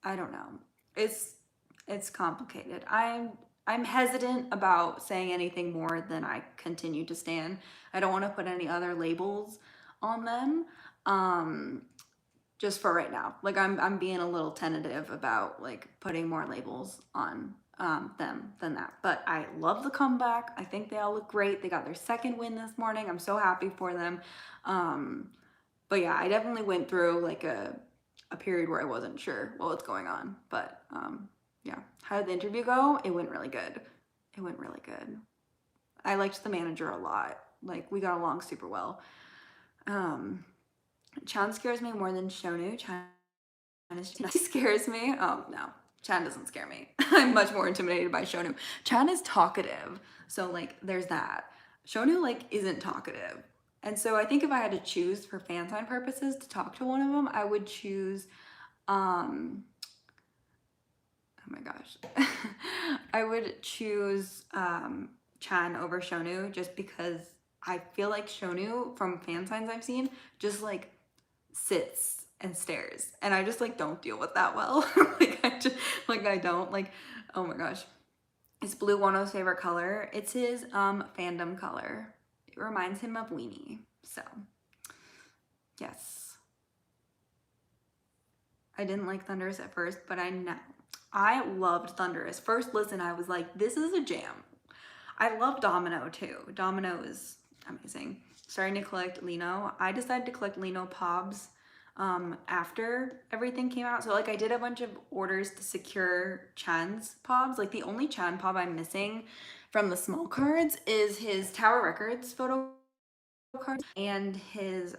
know. It's complicated. I'm hesitant about saying anything more than I continue to stan. I don't want to put any other labels on them. Just for right now. Like, I'm being a little tentative about like putting more labels on them than that. But I love the comeback. I think they all look great. They got their second win this morning. I'm so happy for them. But yeah, I definitely went through like a period where I wasn't sure what was going on. But yeah, how did the interview go? It went really good. It went really good. I liked the manager a lot. Like, we got along super well. Chan scares me more than Shonu. Chan scares me. Oh no, Chan doesn't scare me. I'm much more intimidated by Shonu. Chan is talkative, so like there's that. Shonu like isn't talkative, and so I think if I had to choose for fan sign purposes to talk to one of them, I would choose. Oh my gosh, I would choose Chan over Shonu just because I feel like Shonu from fan signs I've seen just like sits and stares, and I just like don't deal with that well. I don't like, oh my gosh. Is blue Wano's favorite color? It's his fandom color. It reminds him of Weenie. So yes, I didn't like Thunderous at first, but I loved Thunderous. First listen, I was like, this is a jam. I love Domino too. Domino is amazing. Starting to collect Lino. I decided to collect Lino Pobs after everything came out. So like I did a bunch of orders to secure Chan's Pobs. Like the only Chan Pob I'm missing from the small cards is his Tower Records photo card and his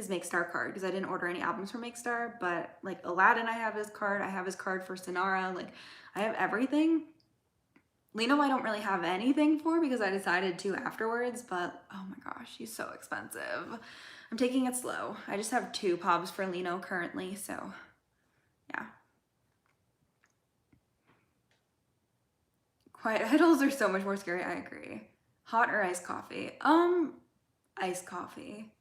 Make Star card, because I didn't order any albums for Make Star, but like Aladdin, I have his card. I have his card for Sonara. Like I have everything. Lino I don't really have anything for because I decided to afterwards, but oh my gosh, he's so expensive. I'm taking it slow. I just have 2 Pobs for Lino currently, so yeah. Quiet idols are so much more scary, I agree. Hot or iced coffee? Iced coffee.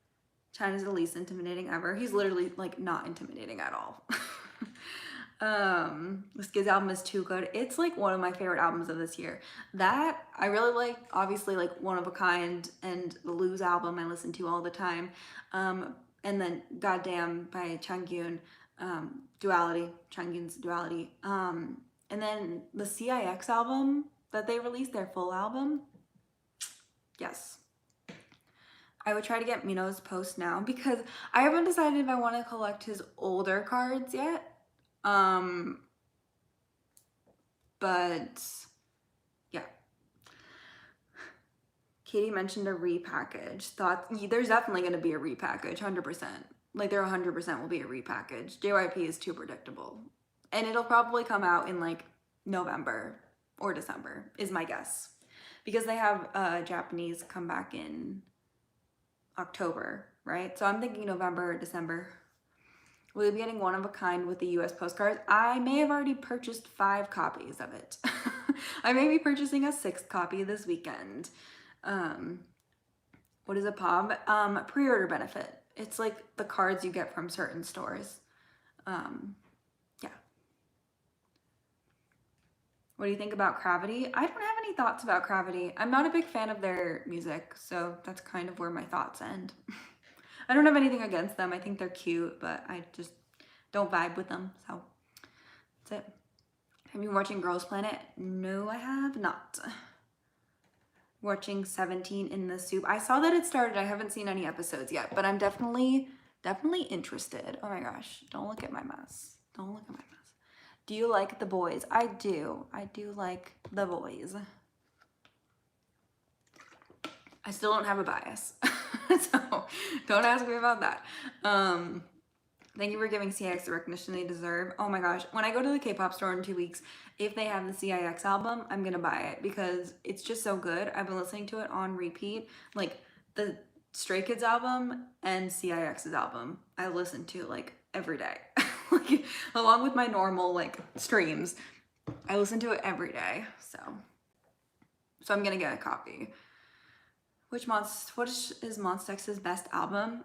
Chan is the least intimidating ever. He's literally like not intimidating at all. The Skids album is too good. It's like one of my favorite albums of this year. That I really like, obviously like One of a Kind and the Lose album I listen to all the time. And then Goddamn by Changyun, Duality, Changyun's Duality. And then the CIX album that they released, their full album. Yes. I would try to get Mino's post now because I haven't decided if I want to collect his older cards yet. But yeah. Katie mentioned a repackage. Thought there's definitely going to be a repackage, 100%. Like there 100% will be a repackage. JYP is too predictable. And it'll probably come out in like November or December is my guess. Because they have Japanese come back in October, right? So I'm thinking November or December. We'll be getting one of a kind with the US postcards. I may have already purchased 5 copies of it. I may be purchasing a 6th copy this weekend. What is a POB? Pre-order benefit. It's like the cards you get from certain stores. Yeah. What do you think about Gravity? I don't have any thoughts about Gravity. I'm not a big fan of their music, so that's kind of where my thoughts end. I don't have anything against them. I think they're cute, but I just don't vibe with them, so that's it. Have you been watching Girls Planet? No, I have not. Watching 17 in the Soup. I saw that it started. I haven't seen any episodes yet, but I'm definitely interested. Oh my gosh, don't look at my mess. Don't look at my mess. Do you like The Boys? I do. I do like The Boys. I still don't have a bias, so don't ask me about that. Thank you for giving CIX the recognition they deserve. Oh my gosh, when I go to the K-pop store in 2 weeks, if they have the CIX album, I'm gonna buy it because it's just so good. I've been listening to it on repeat. Like the Stray Kids album and CIX's album, I listen to like every day. Like along with my normal like streams, I listen to it every day. So I'm gonna get a copy. What is Monsta X's best album?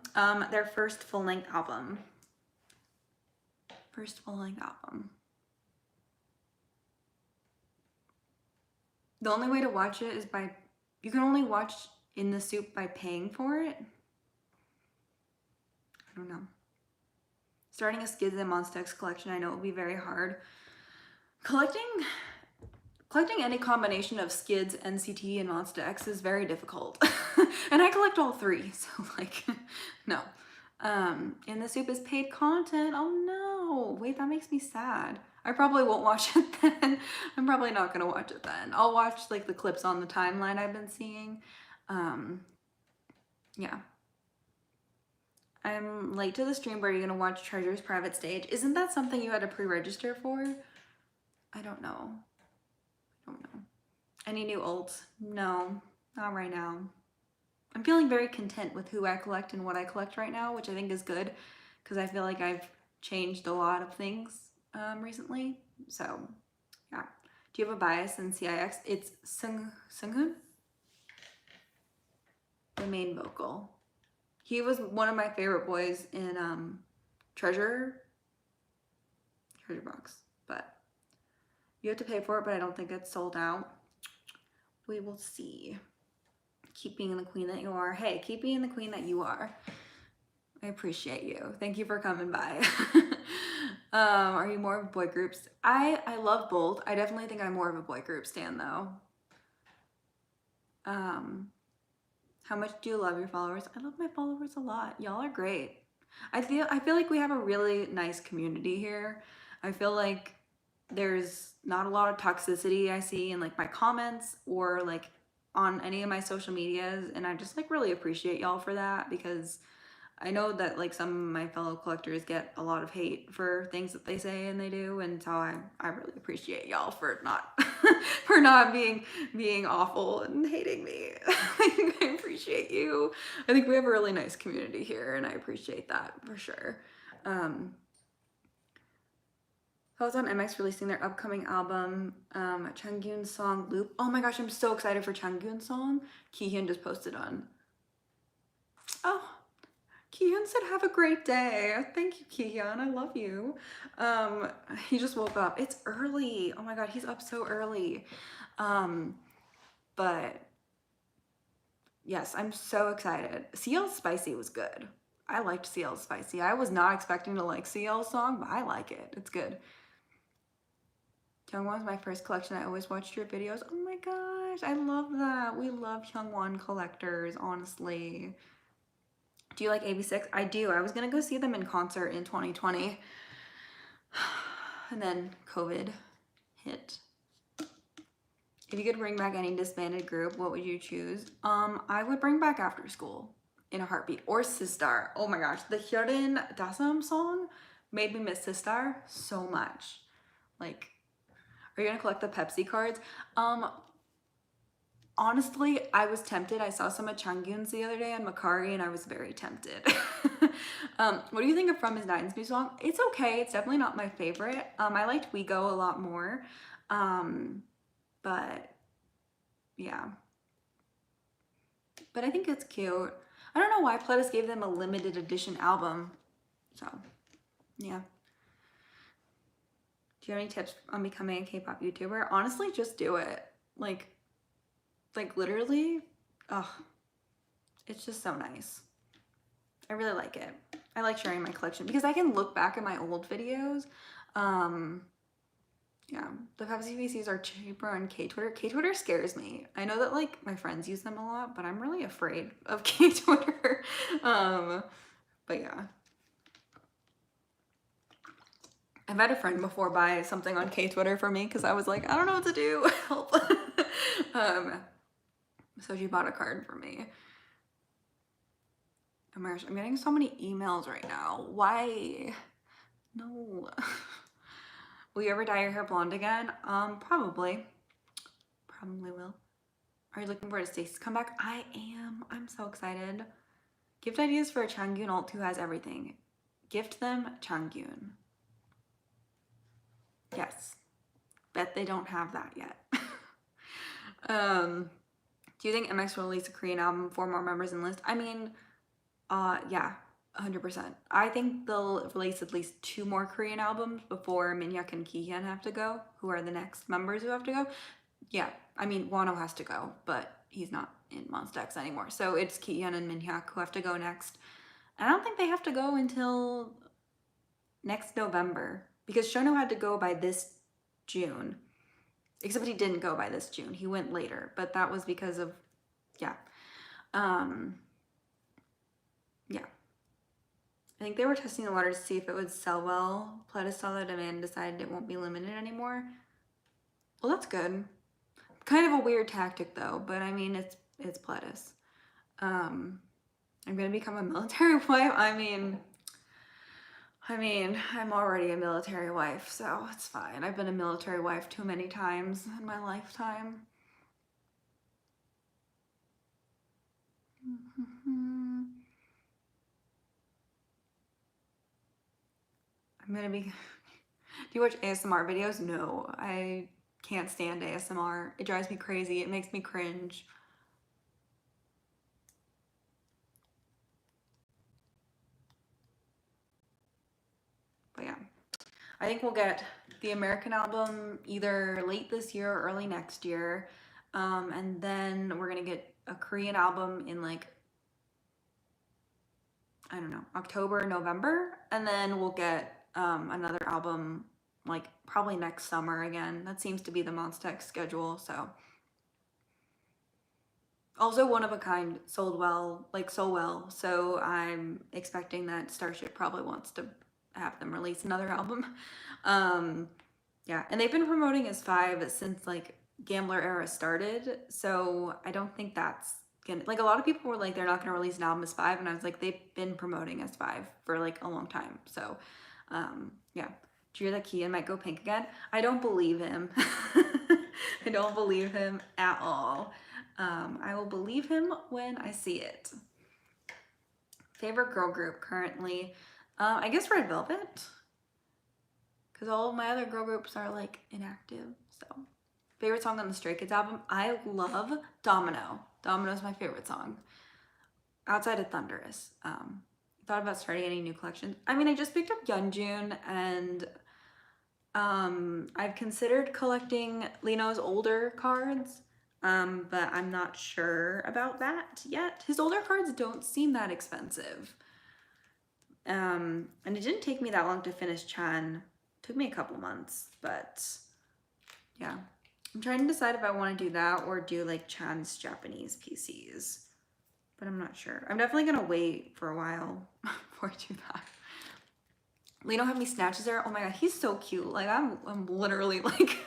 Their first full-length album. First full-length album. The only way to watch it is by, you can only watch In the Soup by paying for it. I don't know. Starting a Skids and Monsta X collection, I know it will be very hard. Collecting any combination of Skids, NCT, and Monsta X is very difficult. And I collect all 3, so like, no. In the Soup is paid content. Oh no, wait, that makes me sad. I probably won't watch it then. I'm probably not gonna watch it then. I'll watch like the clips on the timeline I've been seeing. Yeah. I'm late to the stream, but are you gonna watch Treasure's private stage? Isn't that something you had to pre-register for? I don't know. Any new ults? No, not right now. I'm feeling very content with who I collect and what I collect right now, which I think is good because I feel like I've changed a lot of things recently. So yeah. Do you have a bias in CIX? It's Sunghoon, the main vocal. He was one of my favorite boys in Treasure Box, but you have to pay for it, but I don't think it's sold out. We will see. Keep being the queen that you are. Hey, keep being the queen that you are. I appreciate you. Thank you for coming by. Are you more of boy groups? I love both. I definitely think I'm more of a boy group stan though. How much do you love your followers? I love my followers a lot. Y'all are great. I feel like we have a really nice community here. I feel like there's not a lot of toxicity I see in like my comments or like on any of my social medias, and I just like really appreciate y'all for that because I know that like some of my fellow collectors get a lot of hate for things that they say and they do, and so I really appreciate y'all for not for not being awful and hating me. I appreciate you. I think we have a really nice community here, and I appreciate that for sure. Thoughts on MX releasing their upcoming album, Changyun's song Loop. Oh my gosh, I'm so excited for Changyun's song. Kihyun just posted on. Oh, Kihyun said have a great day. Thank you, Kihyun. I love you. He just woke up. It's early. Oh my god, he's up so early. But yes, I'm so excited. CL's Spicy was good. I liked CL's Spicy. I was not expecting to like CL's song, but I like it. It's good. Hyungwon's my first collection. I always watched your videos. Oh my gosh, I love that. We love Hyungwon collectors, honestly. Do you like AB6? I do. I was gonna go see them in concert in 2020. And then COVID hit. If you could bring back any disbanded group, what would you choose? I would bring back After School in a heartbeat, or Sistar. Oh my gosh, the Hyorin Dasam song made me miss Sistar so much. Like, are you gonna collect the Pepsi cards? Honestly, I was tempted. I saw some of Changyun's the other day on Macari and I was very tempted. What do you think of From His Nines Me song? It's okay. It's definitely not my favorite. I liked We Go a lot more. But yeah. But I think it's cute. I don't know why Pledis gave them a limited edition album. So, yeah. Do you have any tips on becoming a K-pop YouTuber? Honestly, just do it. Like literally, oh, it's just so nice. I really like it. I like sharing my collection because I can look back at my old videos. Yeah, the Pepsi VCs are cheaper on K-Twitter. K-Twitter scares me. I know that like my friends use them a lot, but I'm really afraid of K-Twitter. But yeah. I've had a friend before buy something on K-Twitter for me because I was like, I don't know what to do. Help. So she bought a card for me. Oh my gosh, I'm getting so many emails right now. Why? No. Will you ever dye your hair blonde again? Probably. Probably will. Are you looking forward to Stacey's comeback? I am. I'm so excited. Gift ideas for a Changyun alt who has everything. Gift them Changyun. Yes. Bet they don't have that yet. Do you think MX will release a Korean album for more members in list? I mean, yeah, 100%. I think they'll release at least 2 more Korean albums before Minhyuk and Kihyun have to go, who are the next members who have to go. Yeah, I mean, Wano has to go, but he's not in Monsta X anymore. So it's Kihyun and Minhyuk who have to go next. I don't think they have to go until next November because Shono had to go by this June. Except he didn't go by this June. He went later, but that was because of, yeah. Yeah. I think they were testing the waters to see if it would sell well. Pledis saw the demand and decided it won't be limited anymore. Well, that's good. Kind of a weird tactic though, but I mean, it's Pledis. I'm gonna become a military wife. I mean, I'm already a military wife, so it's fine. I've been a military wife too many times in my lifetime. I'm gonna be... Do you watch ASMR videos? No, I can't stand ASMR. It drives me crazy. It makes me cringe. But yeah, I think we'll get the American album either late this year or early next year. And then we're gonna get a Korean album in like, I don't know, October, November. And then we'll get another album like probably next summer again. That seems to be the Monsta X schedule, so. Also, One of a Kind sold well, like so well, so I'm expecting that Starship probably wants to have them release another album. Yeah, and they've been promoting S5 since like Gambler era started, so I don't think that's gonna, like a lot of people were like they're not gonna release an album S5, and I was like they've been promoting S5 for like a long time, so yeah. Do you hear that Kihyun might go pink again? I don't believe him. I don't believe him at all. I will believe him when I see it. Favorite girl group currently? I guess Red Velvet. Because all of my other girl groups are like inactive. So, favorite song on the Stray Kids album? I love Domino. Domino's my favorite song. Outside of Thunderous. Thought about starting any new collections. I mean, I just picked up Yeonjun and I've considered collecting Lino's older cards. But I'm not sure about that yet. His older cards don't seem that expensive. And it didn't take me that long to finish Chan. It took me a couple months, but yeah. I'm trying to decide if I want to do that or do like Chan's Japanese PCs. but I'm not sure. I'm definitely gonna wait for a while before I do that. Lino had me snatches there. Oh my god, he's so cute. Like I'm literally like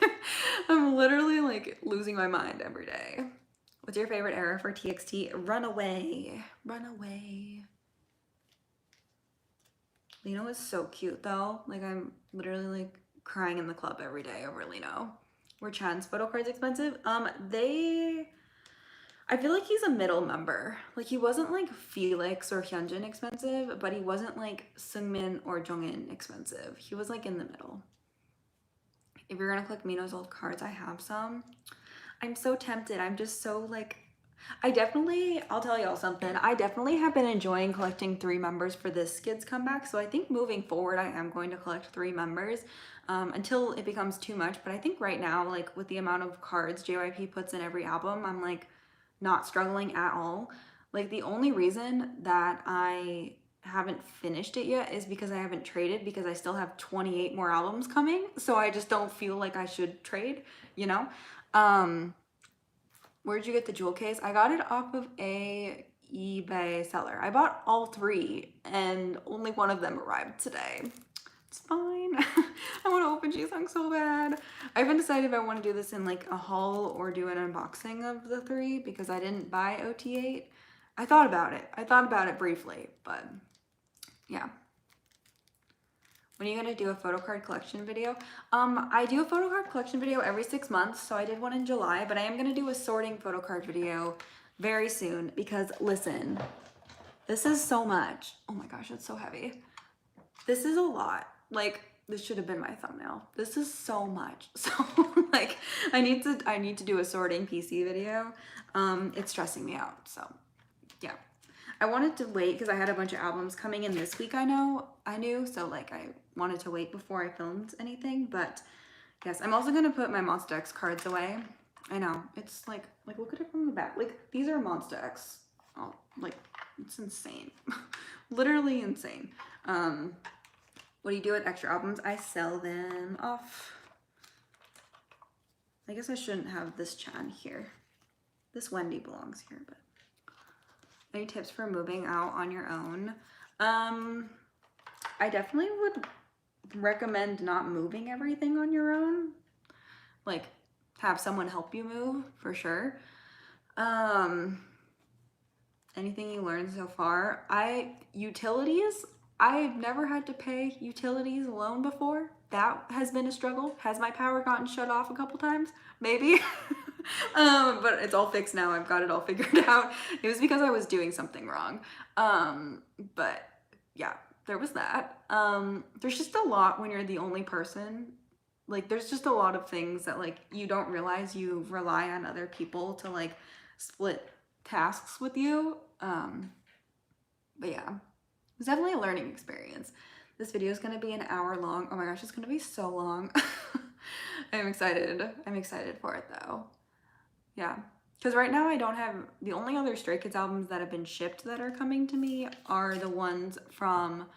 I'm literally like losing my mind every day. What's your favorite era for TXT? Runaway. Runaway. Lino is so cute though. Like I'm literally like crying in the club every day over Lino. Were Chan's photo cards expensive? I feel like he's a middle member. Like he wasn't like Felix or Hyunjin expensive, but he wasn't like Seungmin or Jongin expensive. He was like in the middle. If you're gonna collect Mino's old cards, I have some. I'm so tempted. I'm just so like, I'll tell y'all something. I definitely have been enjoying collecting 3 members for this Skids comeback. So I think moving forward, I am going to collect 3 members until it becomes too much. But I think right now, like with the amount of cards JYP puts in every album, I'm like not struggling at all. Like the only reason that I haven't finished it yet is because I haven't traded, because I still have 28 more albums coming. So I just don't feel like I should trade, you know? Where'd you get the jewel case? I got it off of a eBay seller. I bought all 3 and only one of them arrived today. It's fine. I want to open Jisung so bad. I haven't decided if I want to do this in like a haul or do an unboxing of the 3 because I didn't buy OT8. I thought about it. I thought about it briefly, but yeah. When are you gonna do a photo card collection video? I do a photo card collection video every 6 months, so I did one in July, but I am gonna do a sorting photo card video very soon because listen, this is so much. Oh my gosh, it's so heavy. This is a lot. Like this should have been my thumbnail. This is so much. So like I need to do a sorting PC video. It's stressing me out. So yeah. I wanted to wait because I had a bunch of albums coming in this week. I knew, so like I wanted to wait before I filmed anything, but yes, I'm also gonna put my Monster X cards away. I know, it's like look at it from the back. Like these are Monster X. Oh, like it's insane. Literally insane. What do you do with extra albums? I sell them off. I guess I shouldn't have this Chan here. This Wendy belongs here, but any tips for moving out on your own? I definitely would recommend not moving everything on your own. Like have someone help you move for sure. Anything you learned so far? Utilities, I've never had to pay utilities alone before. That has been a struggle. Has my power gotten shut off a couple times? Maybe. But it's all fixed now. I've got it all figured out. It was because I was doing something wrong. But yeah, there was that. There's just a lot when you're the only person. Like there's just a lot of things that like you don't realize you rely on other people to like split tasks with you. But yeah, it was definitely a learning experience. This video is gonna be an hour long. Oh my gosh, it's gonna be so long. I'm excited. I'm excited for it though. Yeah, because right now I don't have, the only other Stray Kids albums that have been shipped that are coming to me are the ones from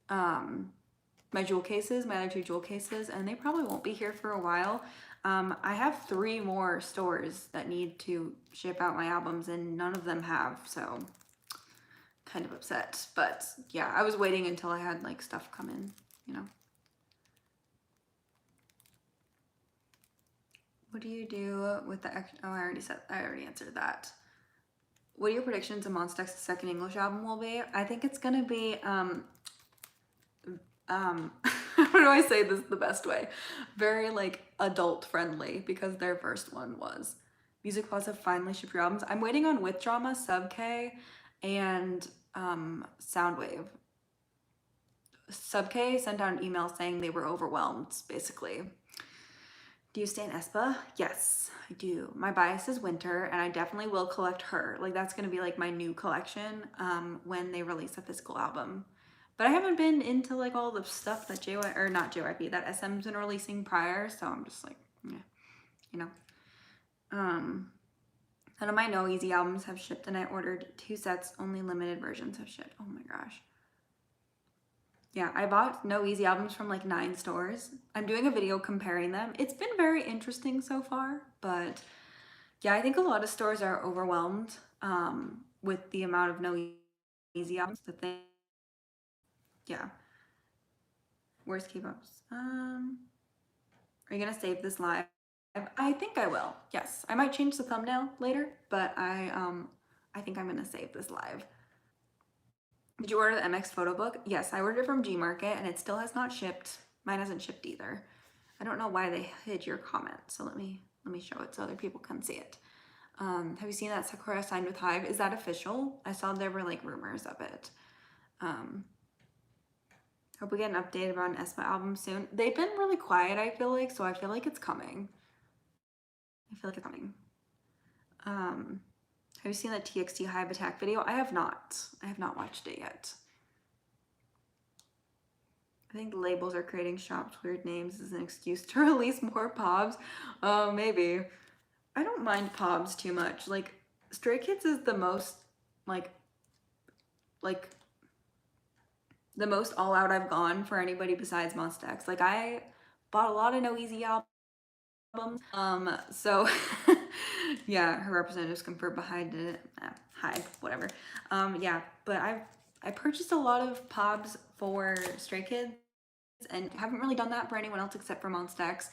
my jewel cases, my other 2 jewel cases, and they probably won't be here for a while. I have 3 more stores that need to ship out my albums and none of them have, so kind of upset. But yeah, I was waiting until I had like stuff come in, you know. What do you do with the, oh, I already answered that. What are your predictions of Monsta X's second English album will be? I think it's gonna be, how do I say this the best way? Very like adult friendly, because their first one was. Music Plus have finally shipped your albums. I'm waiting on With Drama, Sub K, and Soundwave. Sub K sent out an email saying they were overwhelmed, basically. Do you stay in aespa? Yes, I do. My bias is Winter, and I definitely will collect her. Like that's gonna be like my new collection when they release a physical album. But I haven't been into like all the stuff that that SM's been releasing prior, so I'm just like, yeah, you know. None of my No Easy albums have shipped, and I ordered 2 sets. Only limited versions have shipped. Oh my gosh. Yeah, I bought No Easy albums from like 9 stores. I'm doing a video comparing them. It's been very interesting so far, but yeah, I think a lot of stores are overwhelmed. with the amount of No Easy albums, the thing. Yeah. Worst K-pops. Are you gonna save this live? I think I will. Yes, I might change the thumbnail later, but I think I'm gonna save this live. Did you order the MX photo book? Yes, I ordered it from Gmarket and it still has not shipped. Mine hasn't shipped either. I don't know why they hid your comment, so let me show it so other people can see it. Have you seen that Sakura signed with Hive? Is that official? I saw there were like rumors of it. Hope we get an update about an aespa album soon. They've been really quiet, I feel like, so I feel like it's coming. I feel like it's coming. Have you seen the TXT Hive Attack video? I have not. I have not watched it yet. I think the labels are creating shops weird names as an excuse to release more pobs. Maybe. I don't mind pobs too much. Like, Stray Kids is the most, like the most all out I've gone for anybody besides Monsta X. Like, I bought a lot of No Easy albums. So yeah, her representatives confirmed behind it. Hive, whatever. Yeah, but I purchased a lot of pobs for Stray Kids and haven't really done that for anyone else except for Monsta X.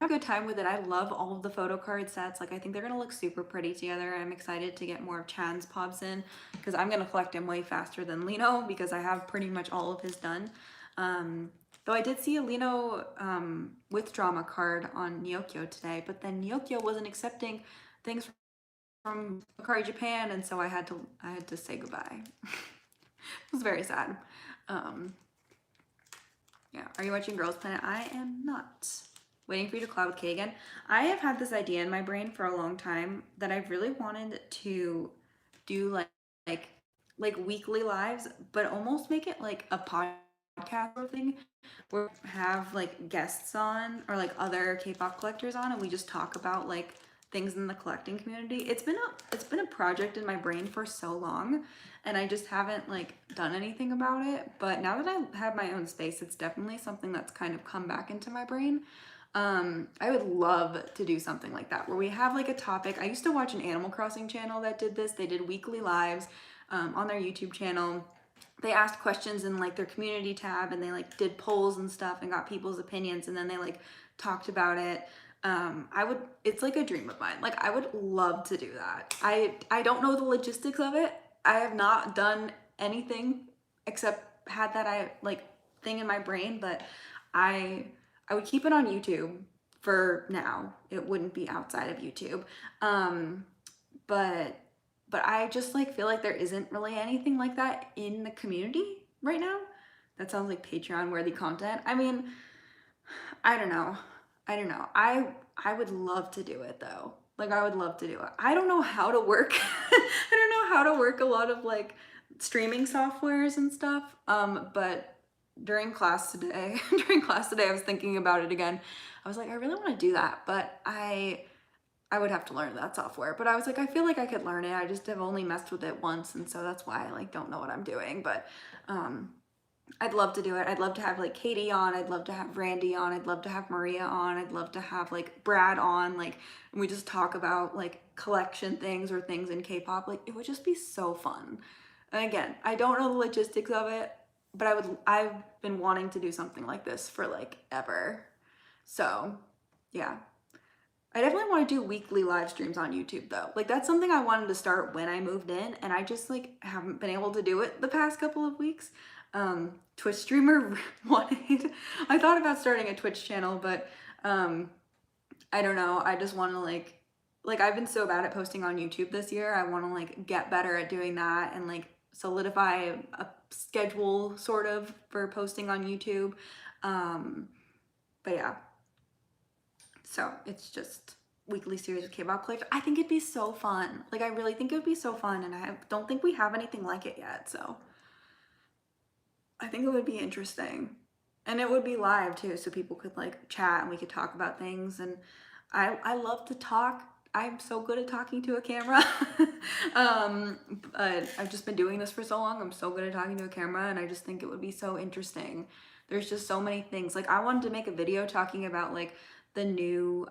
Have a good time with it. I love all of the photo card sets. Like, I think they're gonna look super pretty together. I'm excited to get more of Chan's pobs in because I'm gonna collect him way faster than Lino because I have pretty much all of his done. Though I did see a Lino with drama card on Nyokyo today, but then Nyokyo wasn't accepting things from Akari Japan, and so I had to say goodbye. It was very sad. Yeah, are you watching Girls Planet? I am not. Waiting for you to collab with Kay again. I have had this idea in my brain for a long time that I've really wanted to do like weekly lives, but almost make it like a podcast or thing where we have like guests on or like other K-pop collectors on and we just talk about like things in the collecting community. It's been a project in my brain for so long and I just haven't like done anything about it. But now that I have my own space, it's definitely something that's kind of come back into my brain. I would love to do something like that where we have like a topic. I used to watch an Animal Crossing channel that did this. They did weekly lives on their YouTube channel. They asked questions in like their community tab and they like did polls and stuff and got people's opinions and then they like talked about it. It's like a dream of mine. Like, I would love to do that. I don't know the logistics of it. I have not done anything except had that thing in my brain, but I would keep it on YouTube for now. It wouldn't be outside of YouTube. But I just like feel like there isn't really anything like that in the community right now. That sounds like Patreon worthy content. I mean, I don't know. I would love to do it though. Like, I would love to do it. I don't know how to work. I don't know how to work a lot of like streaming softwares and stuff. But during class today, I was thinking about it again. I was like, I really want to do that, but I would have to learn that software. But I was like, I feel like I could learn it. I just have only messed with it once, and so that's why I like don't know what I'm doing. But I'd love to do it. I'd love to have like Katie on. I'd love to have Randy on. I'd love to have Maria on. I'd love to have like Brad on. Like, and we just talk about like collection things or things in K-pop. Like, it would just be so fun. And again, I don't know the logistics of it, but I've been wanting to do something like this for like ever. So yeah. I definitely want to do weekly live streams on YouTube though. Like, that's something I wanted to start when I moved in and I just like haven't been able to do it the past couple of weeks. Twitch streamer wanted, I thought about starting a Twitch channel, but I don't know. I just want to like I've been so bad at posting on YouTube this year. I want to like get better at doing that and like solidify a schedule sort of for posting on YouTube. But yeah. So it's just weekly series of K-pop collector. I think it'd be so fun. Like, I really think it would be so fun and I don't think we have anything like it yet. So I think it would be interesting. And it would be live too, so people could like chat and we could talk about things. And I love to talk. I'm so good at talking to a camera. But I've just been doing this for so long. I'm so good at talking to a camera and I just think it would be so interesting. There's just so many things. Like, I wanted to make a video talking about like the new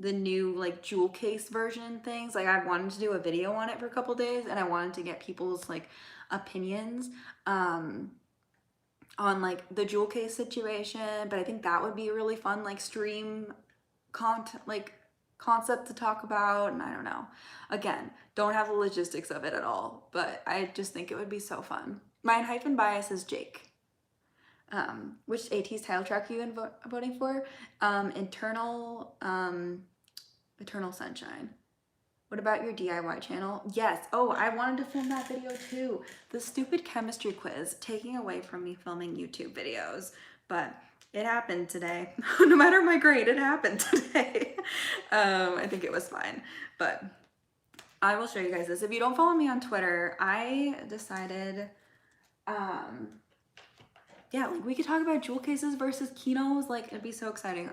the new like jewel case version things. Like I wanted to do a video on it for a couple days, and I wanted to get people's like opinions on like the jewel case situation, but I think that would be a really fun like stream content, like concept to talk about. And I don't know, again, don't have the logistics of it at all, but I just think it would be so fun. My hyphen bias is Jake. Which AT's title track are you voting for? Eternal Sunshine. What about your DIY channel? Yes. Oh, I wanted to film that video too. The stupid chemistry quiz taking away from me filming YouTube videos, but it happened today. No matter my grade, it happened today. I think it was fine, but I will show you guys this. If you don't follow me on Twitter, I decided, yeah, like we could talk about jewel cases versus Kinos. Like it'd be so exciting.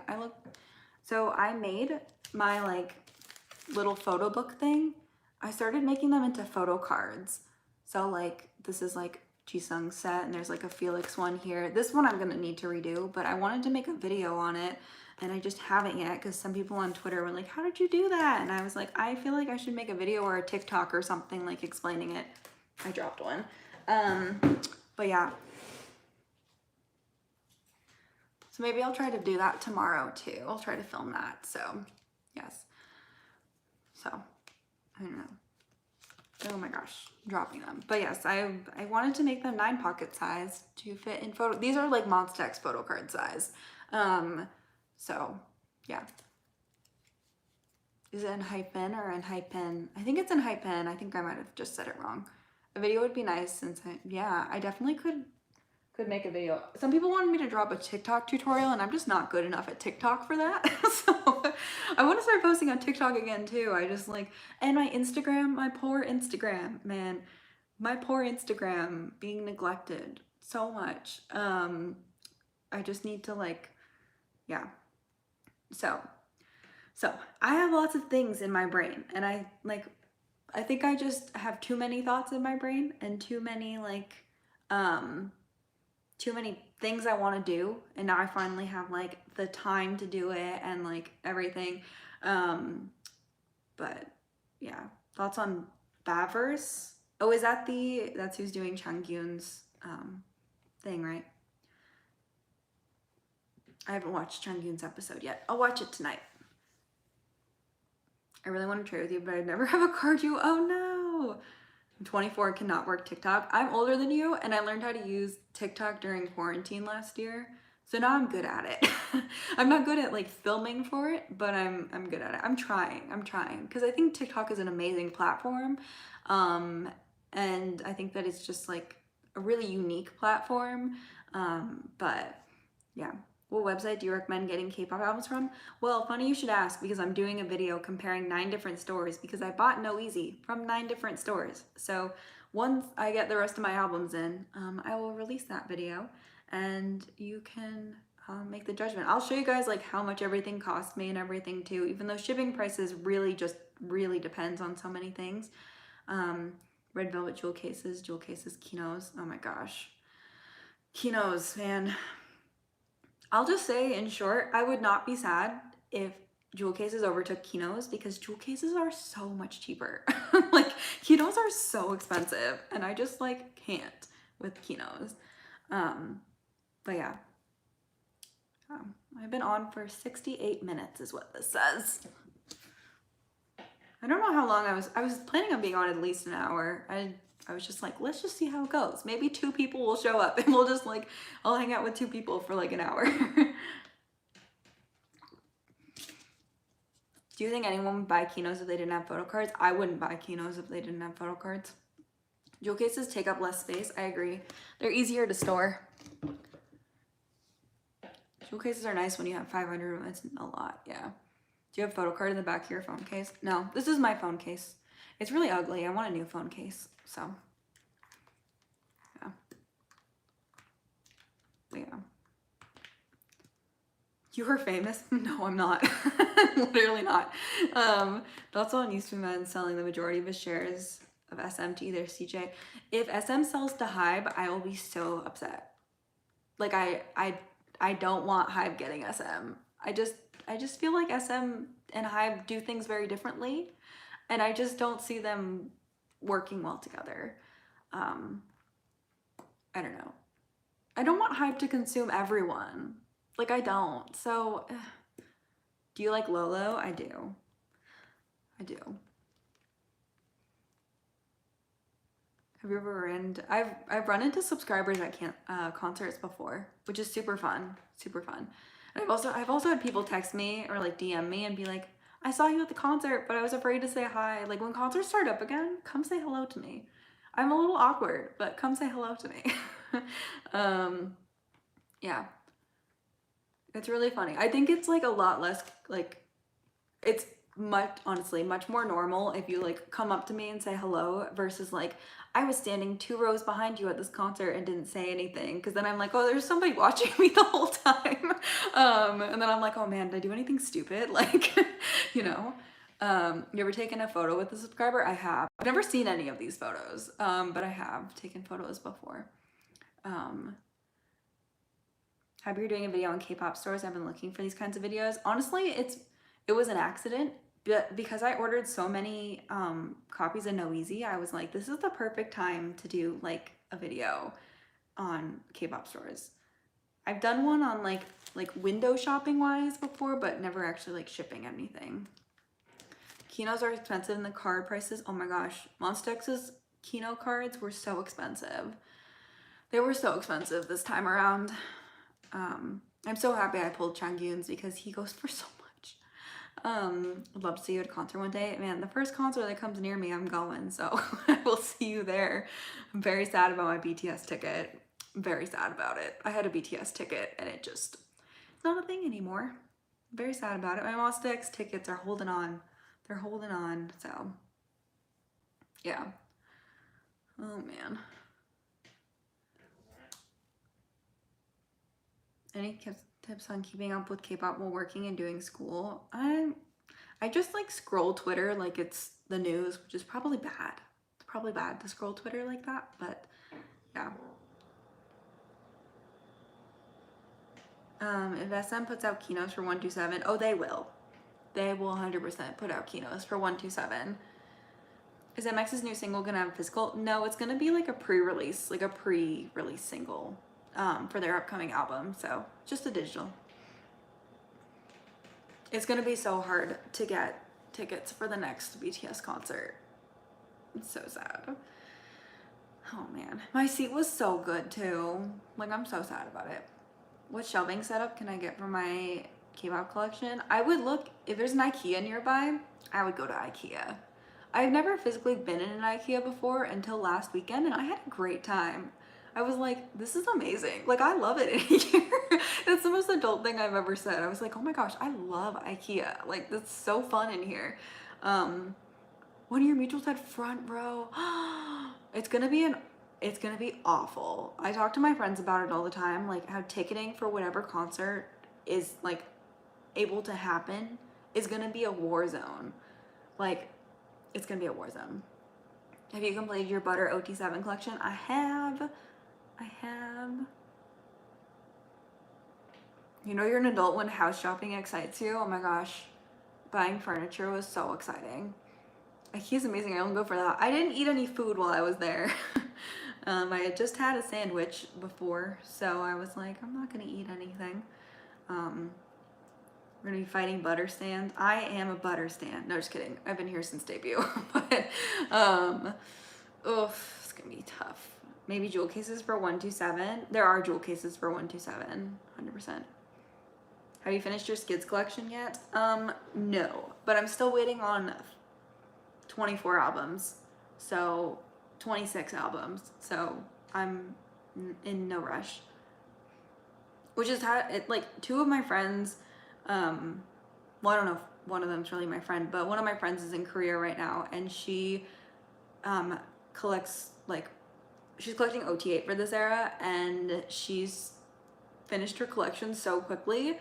So I made my like little photo book thing. I started making them into photo cards. So like this is like Jisung's set, and there's like a Felix one here. This one I'm gonna need to redo, but I wanted to make a video on it, and I just haven't yet because some people on Twitter were like, how did you do that? And I was like, I feel like I should make a video or a TikTok or something like explaining it. I dropped one. But yeah. So maybe I'll try to do that tomorrow too. I'll try to film that. So yes. So I don't know. Oh my gosh, dropping them. But yes, I wanted to make them 9 pocket size to fit in photo. These are like Monstex photo card size. So yeah. Is it in hyphen or in hyphen? I think it's in hyphen. I think I might have just said it wrong. A video would be nice since I definitely could make a video. Some people wanted me to drop a TikTok tutorial, and I'm just not good enough at TikTok for that. So I want to start posting on TikTok again too. I just like, and my Instagram, my poor Instagram, man, my poor Instagram being neglected so much. I just need to like, yeah. So I have lots of things in my brain, and I think I just have too many thoughts in my brain and too many like, too many things I want to do, and now I finally have like the time to do it and like everything. But yeah, thoughts on Baverse? Oh, is that that's who's doing Changyun's thing, right? I haven't watched Changyun's episode yet. I'll watch it tonight. I really want to trade with you, but I never have a card you. Oh no. I'm 24, cannot work TikTok. I'm older than you, and I learned how to use TikTok during quarantine last year. So now I'm good at it. I'm not good at like filming for it, but I'm good at it. I'm trying because I think TikTok is an amazing platform. And I think that it's just like a really unique platform. But yeah. What website do you recommend getting K-pop albums from? Well, funny you should ask, because I'm doing a video comparing 9 different stores, because I bought Noeasy from 9 different stores. So once I get the rest of my albums in, I will release that video, and you can make the judgment. I'll show you guys like how much everything cost me and everything too, even though shipping prices really depends on so many things. Red velvet jewel cases, Kinos. Oh my gosh. Kinos, man. I'll just say in short, I would not be sad if jewel cases overtook Kinos, because jewel cases are so much cheaper. Like Kinos are so expensive, and I just like can't with Kinos. But yeah, I've been on for 68 minutes is what this says. I don't know how long I was planning on being on at least an hour. I was just like, let's just see how it goes. Maybe 2 people will show up, and we'll just like, I'll hang out with 2 people for like an hour. Do you think anyone would buy Kinos if they didn't have photo cards? I wouldn't buy Kinos if they didn't have photo cards. Jewel cases take up less space. I agree. They're easier to store. Jewel cases are nice when you have 500. It's a lot, yeah. Do you have a photo card in the back of your phone case? No, this is my phone case. It's really ugly. I want a new phone case, so yeah. But yeah. You are famous? No, I'm not. Literally not. That's on Newsman selling the majority of his shares of SM to either CJ. If SM sells to Hybe, I will be so upset. Like I don't want Hybe getting SM. I just feel like SM and HYBE do things very differently, and I just don't see them working well together. I don't know. I don't want HYBE to consume everyone. Like, I don't. So, do you like Lolo? I do. I do. Have you ever I've run into subscribers at concerts before, which is super fun, super fun. And I've also had people text me or like DM me and be like, I saw you at the concert, but I was afraid to say hi. Like, when concerts start up again, come say hello to me. I'm a little awkward, but come say hello to me. Yeah, it's really funny. I think it's like a lot less like, it's honestly much more normal if you like come up to me and say hello versus like I was standing 2 rows behind you at this concert and didn't say anything, because then I'm like, oh, there's somebody watching me the whole time. And then I'm like, oh man, did I do anything stupid? Like, you know. You ever taken a photo with a subscriber? I have. I've never seen any of these photos, but I have taken photos before. Happy you're doing a video on K-pop stores. I've been looking for these kinds of videos. Honestly, it was an accident, but because I ordered so many copies of Noeasy, I was like, this is the perfect time to do like a video on K-pop stores. I've done one on like window shopping wise before, but never actually like shipping anything. Kinos are expensive and the card prices, oh my gosh. Monsta X's Kino cards were so expensive. They were so expensive this time around. I'm so happy I pulled Changyun's because he goes for so much. I'd love to see you at a concert one day. Man, the first concert that comes near me, I'm going, so I will see you there. I'm very sad about my BTS ticket. I'm very sad about it. I had a BTS ticket and it's not a thing anymore. I'm very sad about it. My Monsta X tickets are holding on. They're holding on, so yeah. Oh man. Any tips on keeping up with K-pop while working and doing school? I just like scroll Twitter like it's the news, which is probably bad. It's probably bad to scroll Twitter like that, but yeah. If SM puts out Kinos for 127, oh, they will. They will 100% put out Kinos for 127. Is MX's new single gonna have physical? No, it's gonna be like a pre-release single for their upcoming album. So just a digital. It's gonna be so hard to get tickets for the next BTS concert. It's so sad. Oh man, my seat was so good too. Like, I'm so sad about it. What shelving setup can I get for my K-pop collection? I would look, if there's an IKEA nearby, I would go to IKEA. I've never physically been in an IKEA before until last weekend, and I had a great time. I was like, this is amazing. Like, I love it in here. It's the most adult thing I've ever said. I was like, oh my gosh, I love IKEA. Like, that's so fun in here. One of your mutuals had front row. It's gonna be awful. I talk to my friends about it all the time, like how ticketing for whatever concert is like able to happen is gonna be a war zone. Like, it's gonna be a war zone. Have you completed your Butter OT7 collection? I have. You know you're an adult when house shopping excites you. Oh my gosh. Buying furniture was so exciting. IKEA's amazing. I only go for that. I didn't eat any food while I was there. I had just had a sandwich before, so I was like, I'm not gonna eat anything. We're gonna be fighting butter stands. I am a butter stand. No, just kidding. I've been here since debut. But oof, it's gonna be tough. Maybe jewel cases for 127. There are jewel cases for 127, 100%. Have you finished your Skids collection yet? No, but I'm still waiting on 24 albums, so 26 albums, so I'm in no rush. Which is how it, like, two of my friends, well, I don't know if one of them's really my friend, but one of my friends is in Korea right now, and she collects, like, she's collecting OT8 for this era, and she's finished her collection so quickly.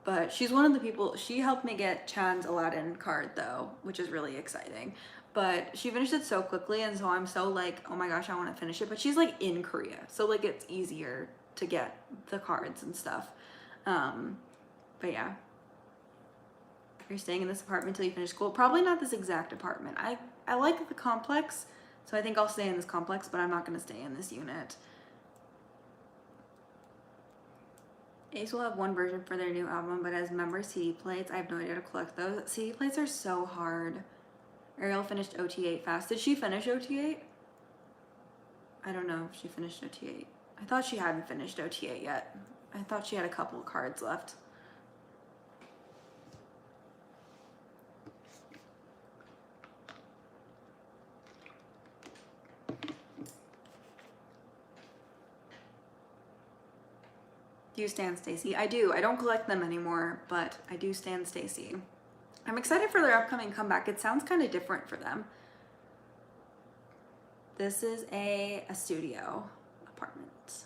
But she's one of the people, she helped me get Chan's Aladdin card though, which is really exciting. But she finished it so quickly, and so I'm so like, oh my gosh, I want to finish it. But she's like in Korea, so like it's easier to get the cards and stuff. But yeah. You're staying in this apartment until you finish school. Probably not this exact apartment. I like the complex, so I think I'll stay in this complex, but I'm not gonna stay in this unit. Ace will have one version for their new album, but as member CD plates, I have no idea how to collect those. CD plates are so hard. Ariel finished OT8 fast. Did she finish OT8? I don't know if she finished OT8. I thought she hadn't finished OT8 yet. I thought she had a couple of cards left. Do you stand Stacy? I do. I don't collect them anymore, but I do stand Stacy. I'm excited for their upcoming comeback. It sounds kind of different for them. This is a studio apartment.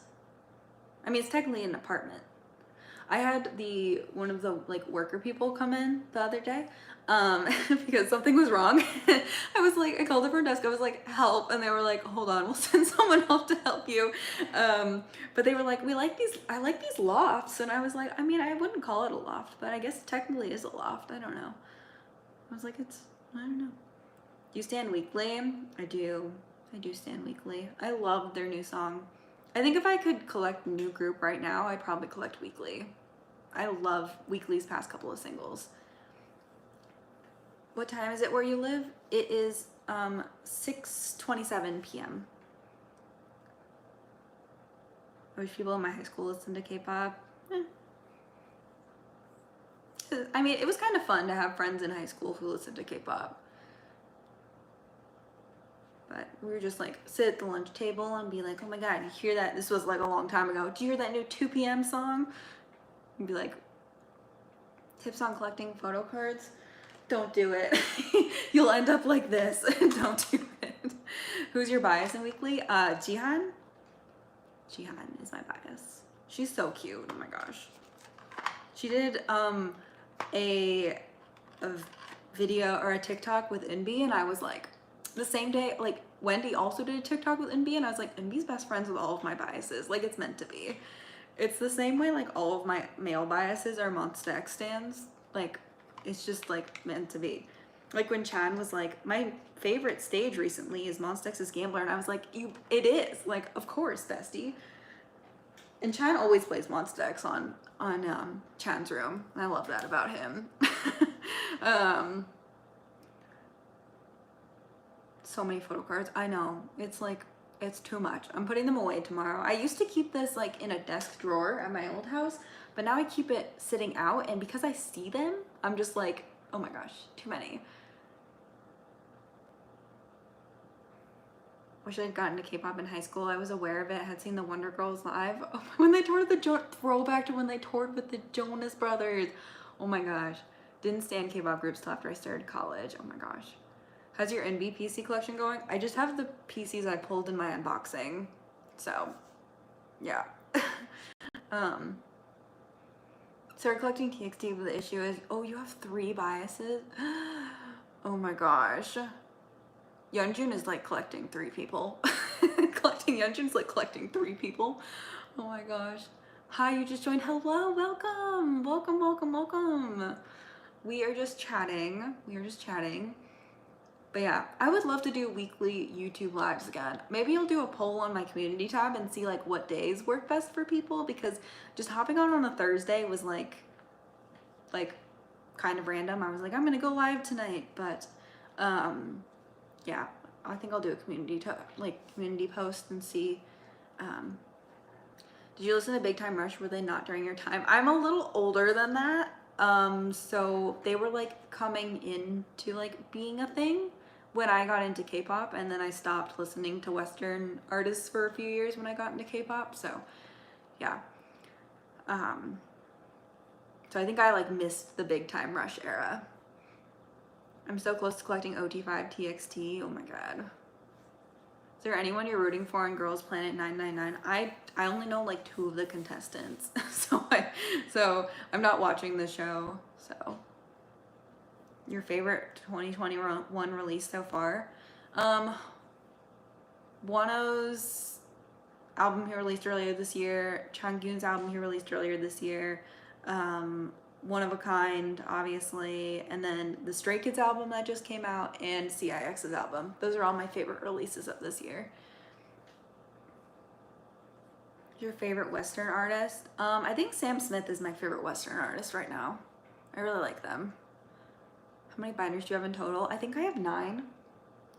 I mean, it's technically an apartment. I had one of the like worker people come in the other day because something was wrong. I called the front desk. I was like, help. And they were like, hold on, we'll send someone else to help you. But they were like, I like these lofts. And I was like, I mean, I wouldn't call it a loft, but I guess it technically is a loft. I don't know. I was like, I don't know. Do you stand Weekly? I do. I do stand Weekly. I love their new song. I think if I could collect a new group right now, I'd probably collect Weekly. I love Weekly's past couple of singles. What time is it where you live? It is 6:27 p.m. I wish people in my high school listen to K-pop. I mean, it was kind of fun to have friends in high school who listened to K-pop. But we were just like sit at the lunch table and be like, oh my god, you hear that? This was like a long time ago. Do you hear that new 2 p.m. song? And be like, tips on collecting photo cards? Don't do it. You'll end up like this. Don't do it. Who's your bias in Weekly? Jihan. Jihan is my bias. She's so cute. Oh my gosh. She did a video or a TikTok with Inbi, and I was like, the same day, like Wendy also did a TikTok with Inbi, and I was like, Inbi's best friends with all of my biases. Like, it's meant to be. It's the same way like all of my male biases are Monsta X stands. Like, it's just like meant to be. Like when Chan was like, my favorite stage recently is Monsta X's Gambler, and I was like, it is. Like, of course, bestie. And Chan always plays Monsta X on Chan's room. And I love that about him. So many photo cards. I know. It's like, it's too much. I'm putting them away tomorrow. I used to keep this like in a desk drawer at my old house, but now I keep it sitting out, and because I see them, I'm just like, oh my gosh, too many. Wish I'd gotten to K-pop in high school. I was aware of it, had seen the Wonder Girls live. Oh, when they toured throwback to when they toured with the Jonas Brothers. Oh my gosh. Didn't stand K-pop groups till after I started college. Oh my gosh. How's your NB PC collection going? I just have the PCs I pulled in my unboxing. So, yeah. Start collecting TXT, but the issue is, oh, you have 3 biases? Oh my gosh. Yeonjun is like collecting 3 people. Collecting Yeonjun's like collecting 3 people. Oh my gosh. Hi, you just joined. Hello, welcome. Welcome, welcome, welcome. We are just chatting. But yeah, I would love to do weekly YouTube lives again. Maybe I'll do a poll on my community tab and see like what days work best for people, because just hopping on a Thursday was like kind of random. I was like, I'm gonna go live tonight, but yeah, I think I'll do a community post and see. Did you listen to Big Time Rush? Were they not during your time? I'm a little older than that. So they were like coming into like being a thing when I got into K-pop, and then I stopped listening to Western artists for a few years when I got into K-pop. So yeah. So I think I like missed the Big Time Rush era. I'm so close to collecting OT5 TXT. Oh my god. Is there anyone you're rooting for on Girls Planet 999? I only know like 2 of the contestants. so I'm not watching the show. So your favorite 2021 release so far? Wano's album he released earlier this year, Changyun's album he released earlier this year, One of a Kind, obviously, and then the Stray Kids album that just came out, and CIX's album. Those are all my favorite releases of this year. Your favorite Western artist? I think Sam Smith is my favorite Western artist right now. I really like them. How many binders do you have in total? I think I have 9.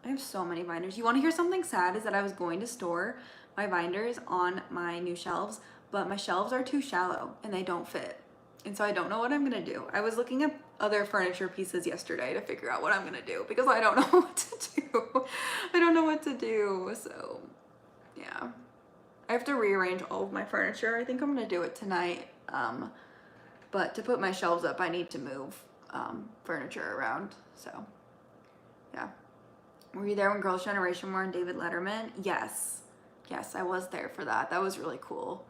I have so many binders. You want to hear something sad? Is that I was going to store my binders on my new shelves, but my shelves are too shallow and they don't fit. And so I don't know what I'm gonna do. I was looking at other furniture pieces yesterday to figure out what I'm gonna do because I don't know what to do. I don't know what to do, so yeah. I have to rearrange all of my furniture. I think I'm gonna do it tonight. But to put my shelves up, I need to move furniture around, so yeah. Were you there when Girls' Generation were on David Letterman? Yes. Yes, I was there for that. That was really cool.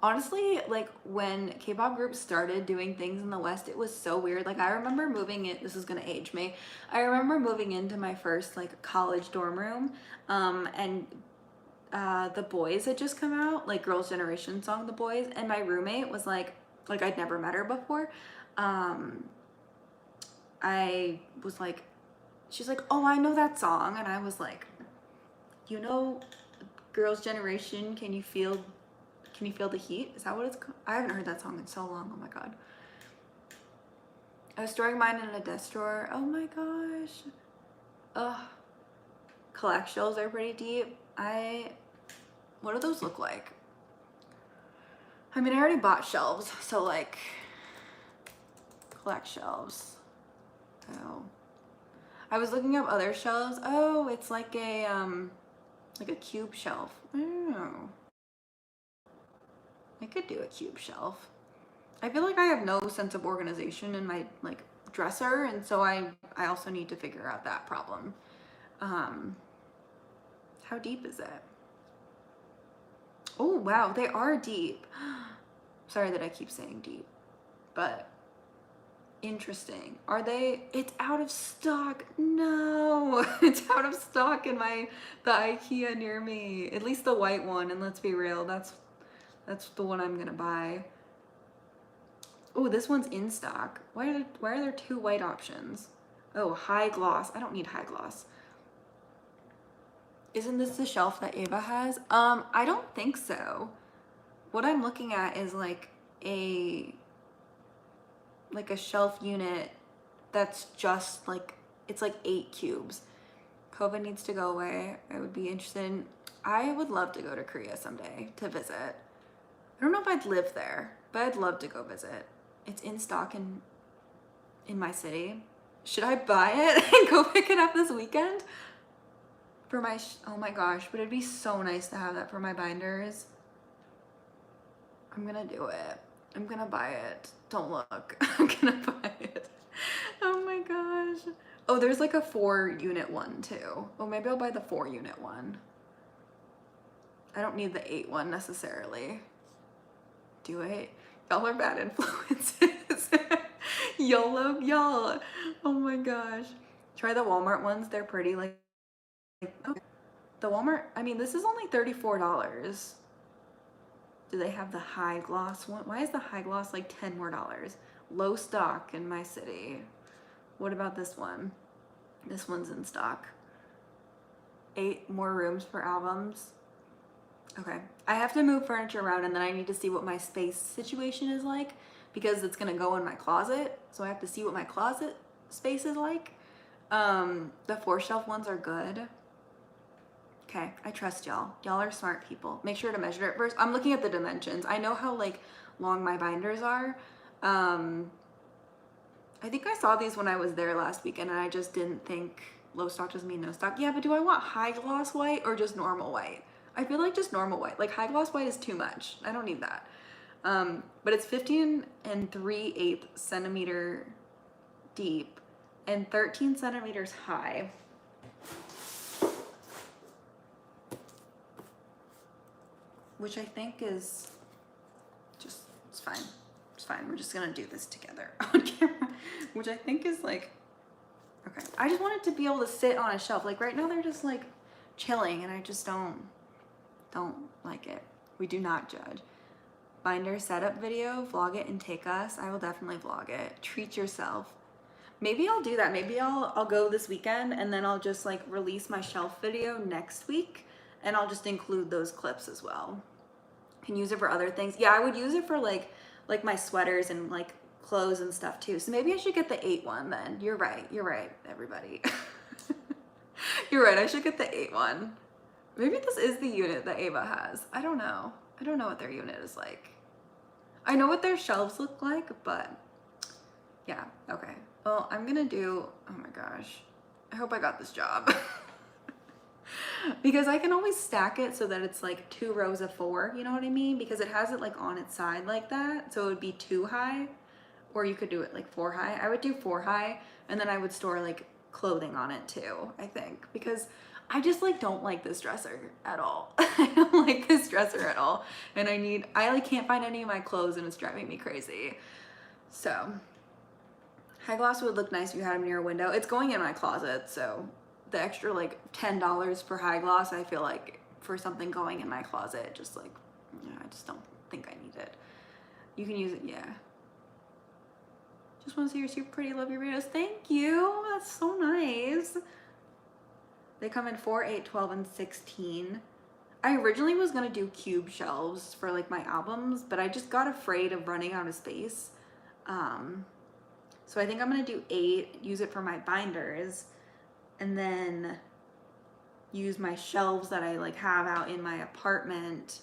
Honestly, like when K-pop groups started doing things in the West, it was so weird. Like I remember moving in, this is gonna age me. I remember moving into my first like college dorm room, and The Boys had just come out, like Girls' Generation song The Boys, and my roommate was like I'd never met her before. I was like, she's like, oh, I know that song, and I was like, you know Girls' Generation, can you feel the heat? Is that what it's called? I haven't heard that song in so long. Oh my god. I was storing mine in a desk drawer. Oh my gosh. Ugh. Collect shelves are pretty deep. What do those look like? I mean, I already bought shelves, so like, collect shelves. Oh. I was looking up other shelves. Oh, it's like a cube shelf. Oh. I could do a cube shelf. I feel like I have no sense of organization in my like dresser, and so I also need to figure out that problem. How deep is it? Oh wow, they are deep. Sorry that I keep saying deep, but interesting. Are they? It's out of stock. No, it's out of stock in the IKEA near me. At least the white one, and let's be real, that's the one I'm gonna buy. Oh, this one's in stock. Why are there 2 white options? Oh, high gloss. I don't need high gloss. Isn't this the shelf that Ava has? I don't think so. What I'm looking at is like a shelf unit that's just like, it's like 8 cubes. COVID needs to go away. I would be interested in, I would love to go to Korea someday to visit. I don't know if I'd live there, but I'd love to go visit. It's in stock in my city. Should I buy it and go pick it up this weekend? For my, oh my gosh, but it'd be so nice to have that for my binders. I'm gonna do it. I'm gonna buy it. Don't look. I'm gonna buy it. Oh my gosh. Oh, there's like a 4-unit one too. Oh, maybe I'll buy the 4-unit one. I don't need the 8 one necessarily. Do it. Y'all are bad influences. YOLO, y'all. Oh my gosh. Try the Walmart ones. They're pretty. Like okay. The Walmart, I mean, this is only $34. Do they have the high gloss one? Why is the high gloss like $10 more? Low stock in my city. What about this one? This one's in stock. 8 more rooms for albums. Okay, I have to move furniture around, and then I need to see what my space situation is like because it's gonna go in my closet. So I have to see what my closet space is like. The 4-shelf ones are good. Okay, I trust y'all. Y'all are smart people. Make sure to measure it first. I'm looking at the dimensions. I know how like long my binders are. I think I saw these when I was there last weekend, and I just didn't think low stock doesn't mean no stock. Yeah, but do I want high gloss white or just normal white? I feel like just normal white. Like high gloss white is too much. I don't need that. But it's 15 3/8 centimeter deep and 13 centimeters high. Which I think is just, it's fine. It's fine. We're just gonna do this together on camera. Which I think is like, okay. I just want it to be able to sit on a shelf. Like right now they're just like chilling, and I just don't like it. We do not judge. binder setup video, vlog it and take us. I will definitely vlog it. Treat yourself. Maybe I'll do that. Maybe I'll go this weekend and then I'll just like release my shelf video next week and I'll just include those clips as well. Can use it for other things. Yeah, I would use it for like my sweaters and like clothes and stuff too. So maybe I should get the 8 one then. You're right, everybody. You're right, I should get the 8 one. Maybe this is the unit that Ava has. I don't know. I don't know what their unit is like. I know what their shelves look like, but yeah, okay. Well, I'm gonna do, oh my gosh. I hope I got this job. Because I can always stack it so that it's like 2 rows of 4, you know what I mean? Because it has it like on its side like that, so it would be 2 high, or you could do it like 4 high. I would do 4 high, and then I would store like clothing on it too, I think, because I just like don't like this dresser at all. I don't like this dresser at all, and I like can't find any of my clothes, and it's driving me crazy. So high gloss would look nice if you had them near a window. It's going in my closet, so the extra like $10 for high gloss, I feel like for something going in my closet, just like, yeah, I just don't think I need it. You can use it, yeah. Just want to say you're super pretty, love your videos. Thank you, that's so nice. They come in 4, 8, 12, and 16. I originally was gonna do cube shelves for like my albums, but I just got afraid of running out of space. So I think I'm gonna do 8, use it for my binders, and then use my shelves that I like have out in my apartment.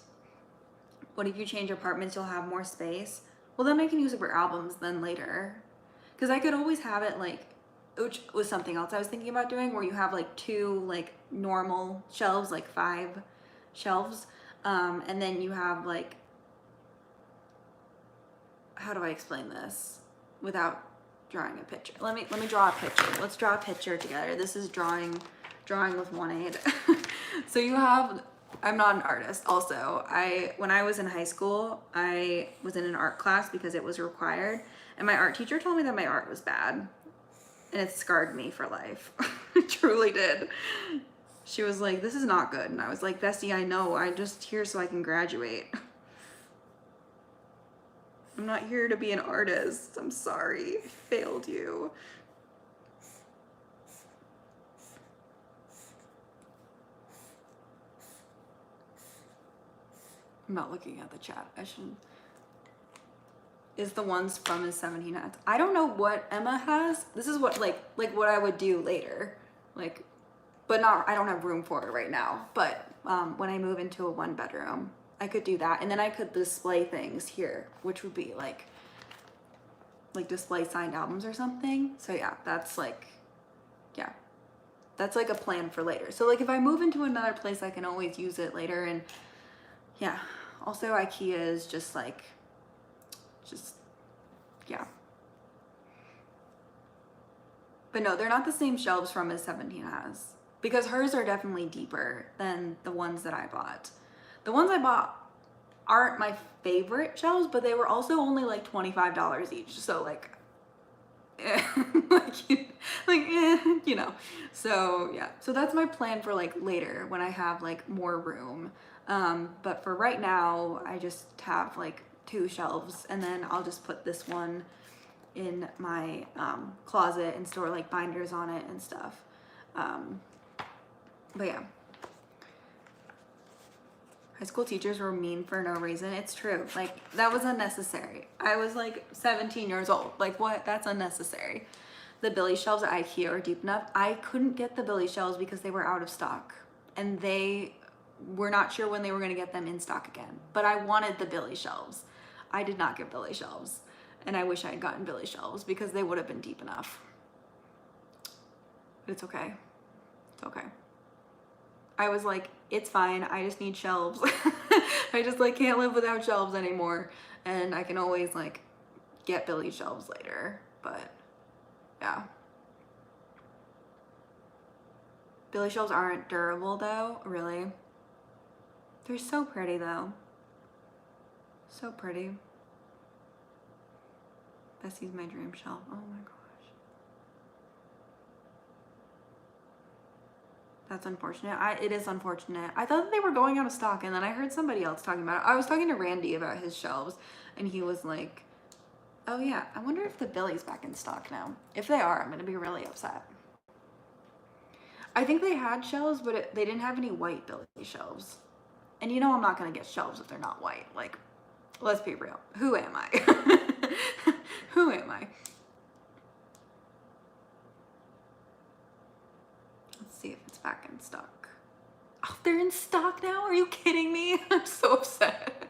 What if you change apartments, you'll have more space? Well, then I can use it for albums then later. Because I could always have it like, which was something else I was thinking about doing, where you have like 2 like normal shelves, like 5 shelves, and then you have like, how do I explain this without drawing a picture? Let me draw a picture. Let's draw a picture together. This is drawing with one aid. So you have, I'm not an artist. Also, when I was in high school, I was in an art class because it was required, and my art teacher told me that my art was bad, and it scarred me for life. It truly did. She was like, this is not good, and I was like, Bestie, I know, I'm just here so I can graduate. I'm not here to be an artist. I'm sorry. I failed you. I'm not looking at the chat. I shouldn't. Is the ones from his 17 hats. I don't know what Emma has. This is what like what I would do later. Like, but not, I don't have room for it right now. But when I move into a 1-bedroom, I could do that, and then I could display things here, which would be like display signed albums or something. So yeah, that's like, yeah, that's like a plan for later. So like if I move into another place, I can always use it later. And yeah, also IKEA is just like, yeah. But no, they're not the same shelves from as 17 has, because hers are definitely deeper than the ones that I bought. The ones I bought aren't my favorite shelves, but they were also only like $25 each. So like, you know, so yeah. So that's my plan for like later when I have like more room. But for right now, I just have like 2 shelves, and then I'll just put this one in my closet and store like binders on it and stuff. But yeah. High school teachers were mean for no reason. It's true. Like, that was unnecessary. I was like 17 years old. Like, what? That's unnecessary. The Billy shelves at IKEA are deep enough. I couldn't get the Billy shelves because they were out of stock, and they were not sure when they were going to get them in stock again. But I wanted the Billy shelves. I did not get Billy shelves, and I wish I had gotten Billy shelves because they would have been deep enough. But it's okay. It's okay. I was like, it's fine, I just need shelves. I just like can't live without shelves anymore, and I can always like get Billy shelves later. But yeah, Billy shelves aren't durable though, really. They're so pretty though, so pretty. Bessie's my dream shelf. Oh my gosh, That's unfortunate. It is unfortunate. I thought that they were going out of stock, and then I heard somebody else talking about it. I was talking to Randy about his shelves, and he was like, oh yeah, I wonder if the Billy's back in stock now. If they are, I'm gonna be really upset. I think they had shelves, but they didn't have any white Billy shelves. And you know I'm not gonna get shelves if they're not white. Like, let's be real. Who am I? Who am I? Let's see if it's back in stock. Oh, they're in stock now? Are you kidding me? I'm so upset.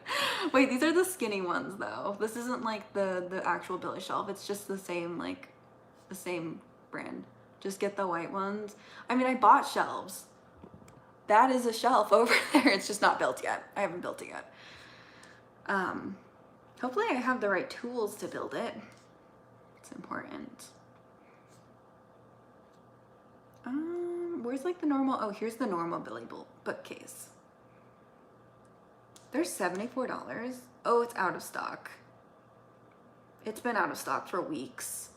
Wait, these are the skinny ones though. This isn't like the actual Billy shelf. It's just the same, like, the same brand. Just get the white ones. I mean, I bought shelves. That is a shelf over there. It's just not built yet. I haven't built it yet. Hopefully I have the right tools to build it. It's important. Where's like the normal? Oh, here's the normal Billy bookcase. They're $74. Oh, it's out of stock. It's been out of stock for weeks.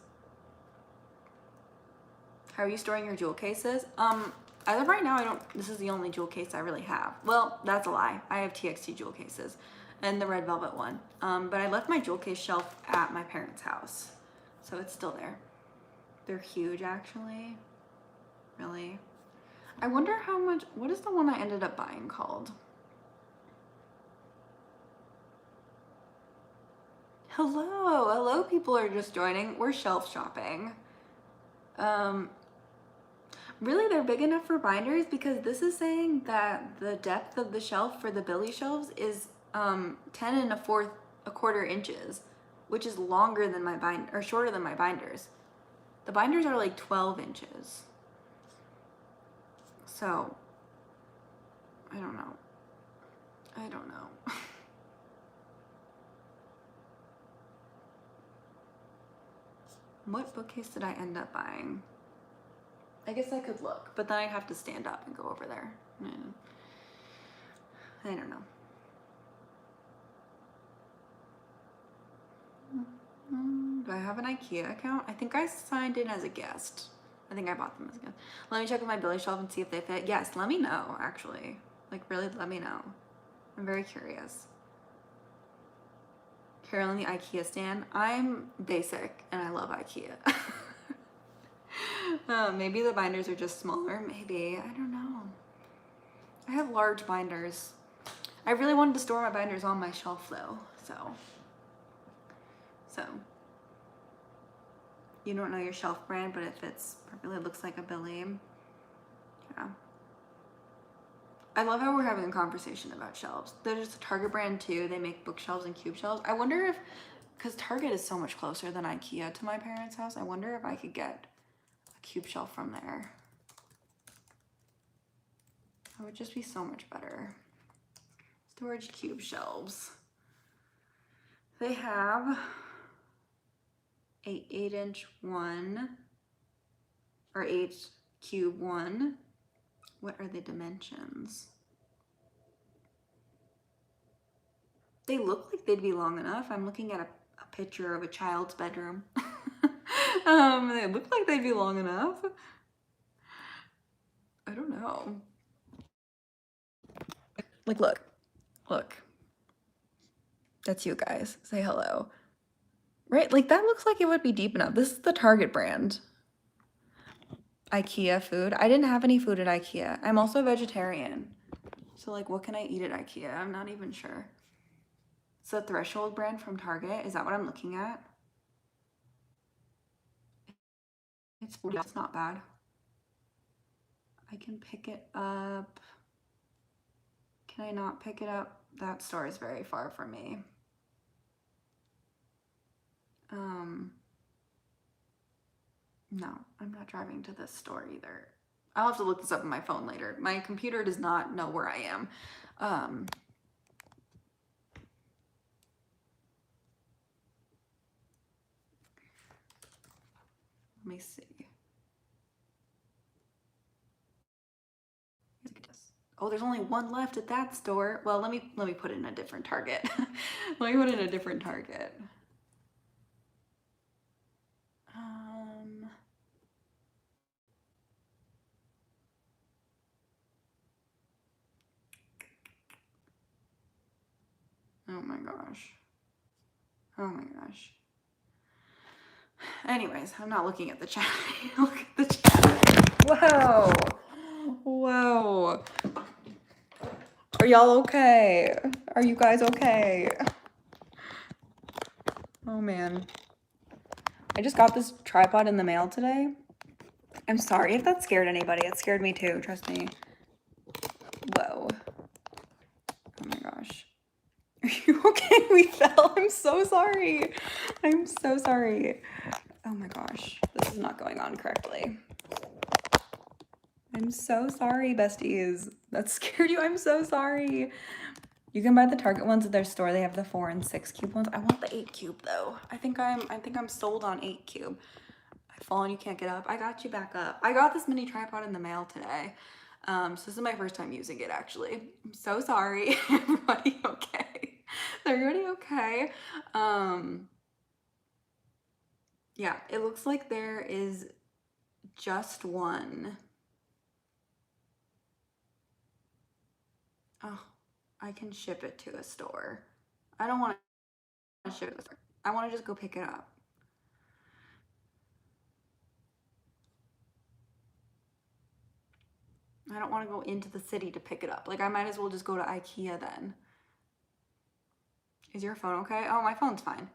How are you storing your jewel cases? As of right now, this is the only jewel case I really have. Well, that's a lie. I have TXT jewel cases and the red velvet one. But I left my jewel case shelf at my parents' house, so it's still there. They're huge, actually. Really. I wonder how much, what is the one I ended up buying called? Hello, people are just joining. We're shelf shopping. Really, they're big enough for binders because this is saying that the depth of the shelf for the Billy shelves is 10 1/4 inches, which is longer than my or shorter than my binders. The binders are like 12 inches. So, I don't know. I don't know. What bookcase did I end up buying? I guess I could look, but then I'd have to stand up and go over there. Yeah. I don't know. Do I have an IKEA account? I think I signed in as a guest. I think I bought them as a guest. Let me check with my Billy shelf and see if they fit. Yes, let me know, actually. Like, really, let me know. I'm very curious. Carolyn, the IKEA stand. I'm basic, and I love IKEA. Maybe the binders are just smaller. Maybe. I don't know. I have large binders. I really wanted to store my binders on my shelf, though. So. You don't know your shelf brand, but it fits perfectly. It looks like a Billy. Yeah. I love how we're having a conversation about shelves. There's a Target brand too. They make bookshelves and cube shelves. I wonder if, because Target is so much closer than IKEA to my parents' house, I wonder if I could get a cube shelf from there. That would just be so much better. Storage cube shelves. They have a 8-inch one, or 8 cube one. What are the dimensions? They look like they'd be long enough. I'm looking at a picture of a child's bedroom. They look like they'd be long enough. I don't know. Like, look. That's you guys. Say hello. Right? Like, that looks like it would be deep enough. This is the Target brand. IKEA food. I didn't have any food at IKEA. I'm also a vegetarian. So, like, what can I eat at IKEA? I'm not even sure. It's the Threshold brand from Target. Is that what I'm looking at? It's not bad. I can pick it up. Can I not pick it up? That store is very far from me. No, I'm not driving to this store either. I'll have to look this up on my phone later. My computer does not know where I am. Let me see. Oh, there's only one left at that store. Well, let me put it in a different Target. Let me put it in a different Target. my gosh. Oh my gosh. Anyways, I'm not looking at the chat. Look at the chat. Whoa. Whoa. Are y'all okay? Are you guys okay? Oh man. I just got this tripod in the mail today. I'm sorry if that scared anybody. It scared me too, trust me. Whoa. Oh my gosh. Are you okay? We fell. I'm so sorry. I'm so sorry. Oh my gosh. This is not going on correctly. I'm so sorry, besties. That scared you. I'm so sorry. You can buy the Target ones at their store. They have the 4 and 6 cube ones. I want the 8 cube though. I think I'm sold on 8 cube. I've fallen, you can't get up. I got you back up. I got this mini tripod in the mail today. So this is my first time using it actually. I'm so sorry. Everybody okay? Is everybody okay? Yeah, it looks like there is just one. Oh, I can ship it to a store. I don't want to ship it to a store. I want to just go pick it up. I don't want to go into the city to pick it up. Like, I might as well just go to IKEA then. Is your phone okay? Oh, my phone's fine.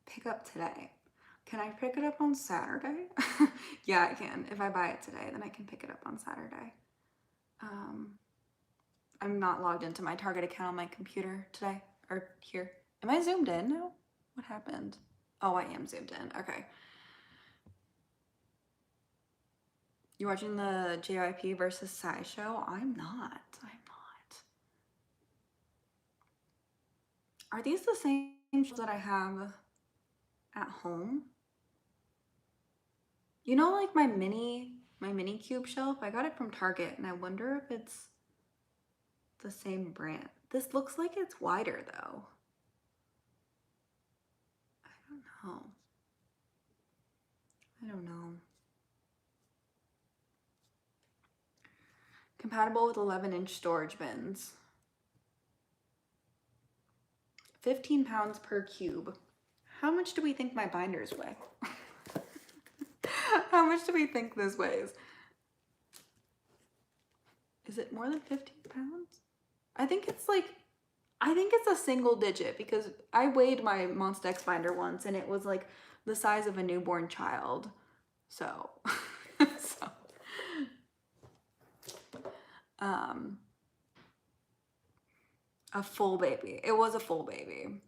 Pick up today. Can I pick it up on Saturday? Yeah, I can. If I buy it today, then I can pick it up on Saturday. I'm not logged into my Target account on my computer today, or here. Am I zoomed in now? What happened? Oh, I am zoomed in. Okay. You watching the JYP versus Psy show? I'm not. Are these the same shows that I have at home? You know, like my mini cube shelf? I got it from Target, and I wonder if it's the same brand. This looks like it's wider though. I don't know. Compatible with 11-inch storage bins. 15 pounds per cube. How much do we think my binders weigh? How much do we think this weighs? Is it more than 15 pounds? I think it's a single digit because I weighed my Monstex binder once and it was like the size of a newborn child. So, a full baby. It was a full baby.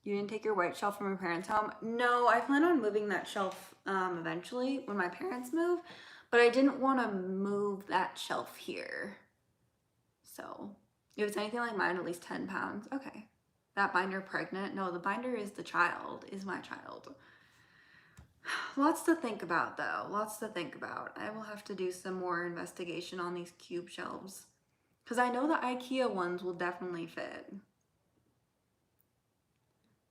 You didn't take your white shelf from your parents' home? No, I plan on moving that shelf eventually when my parents move, but I didn't want to move that shelf here. So if it's anything like mine, at least 10 pounds. Okay. That binder pregnant? No, the binder is the child, is my child. Lots to think about though, lots to think about. I will have to do some more investigation on these cube shelves because I know the IKEA ones will definitely fit.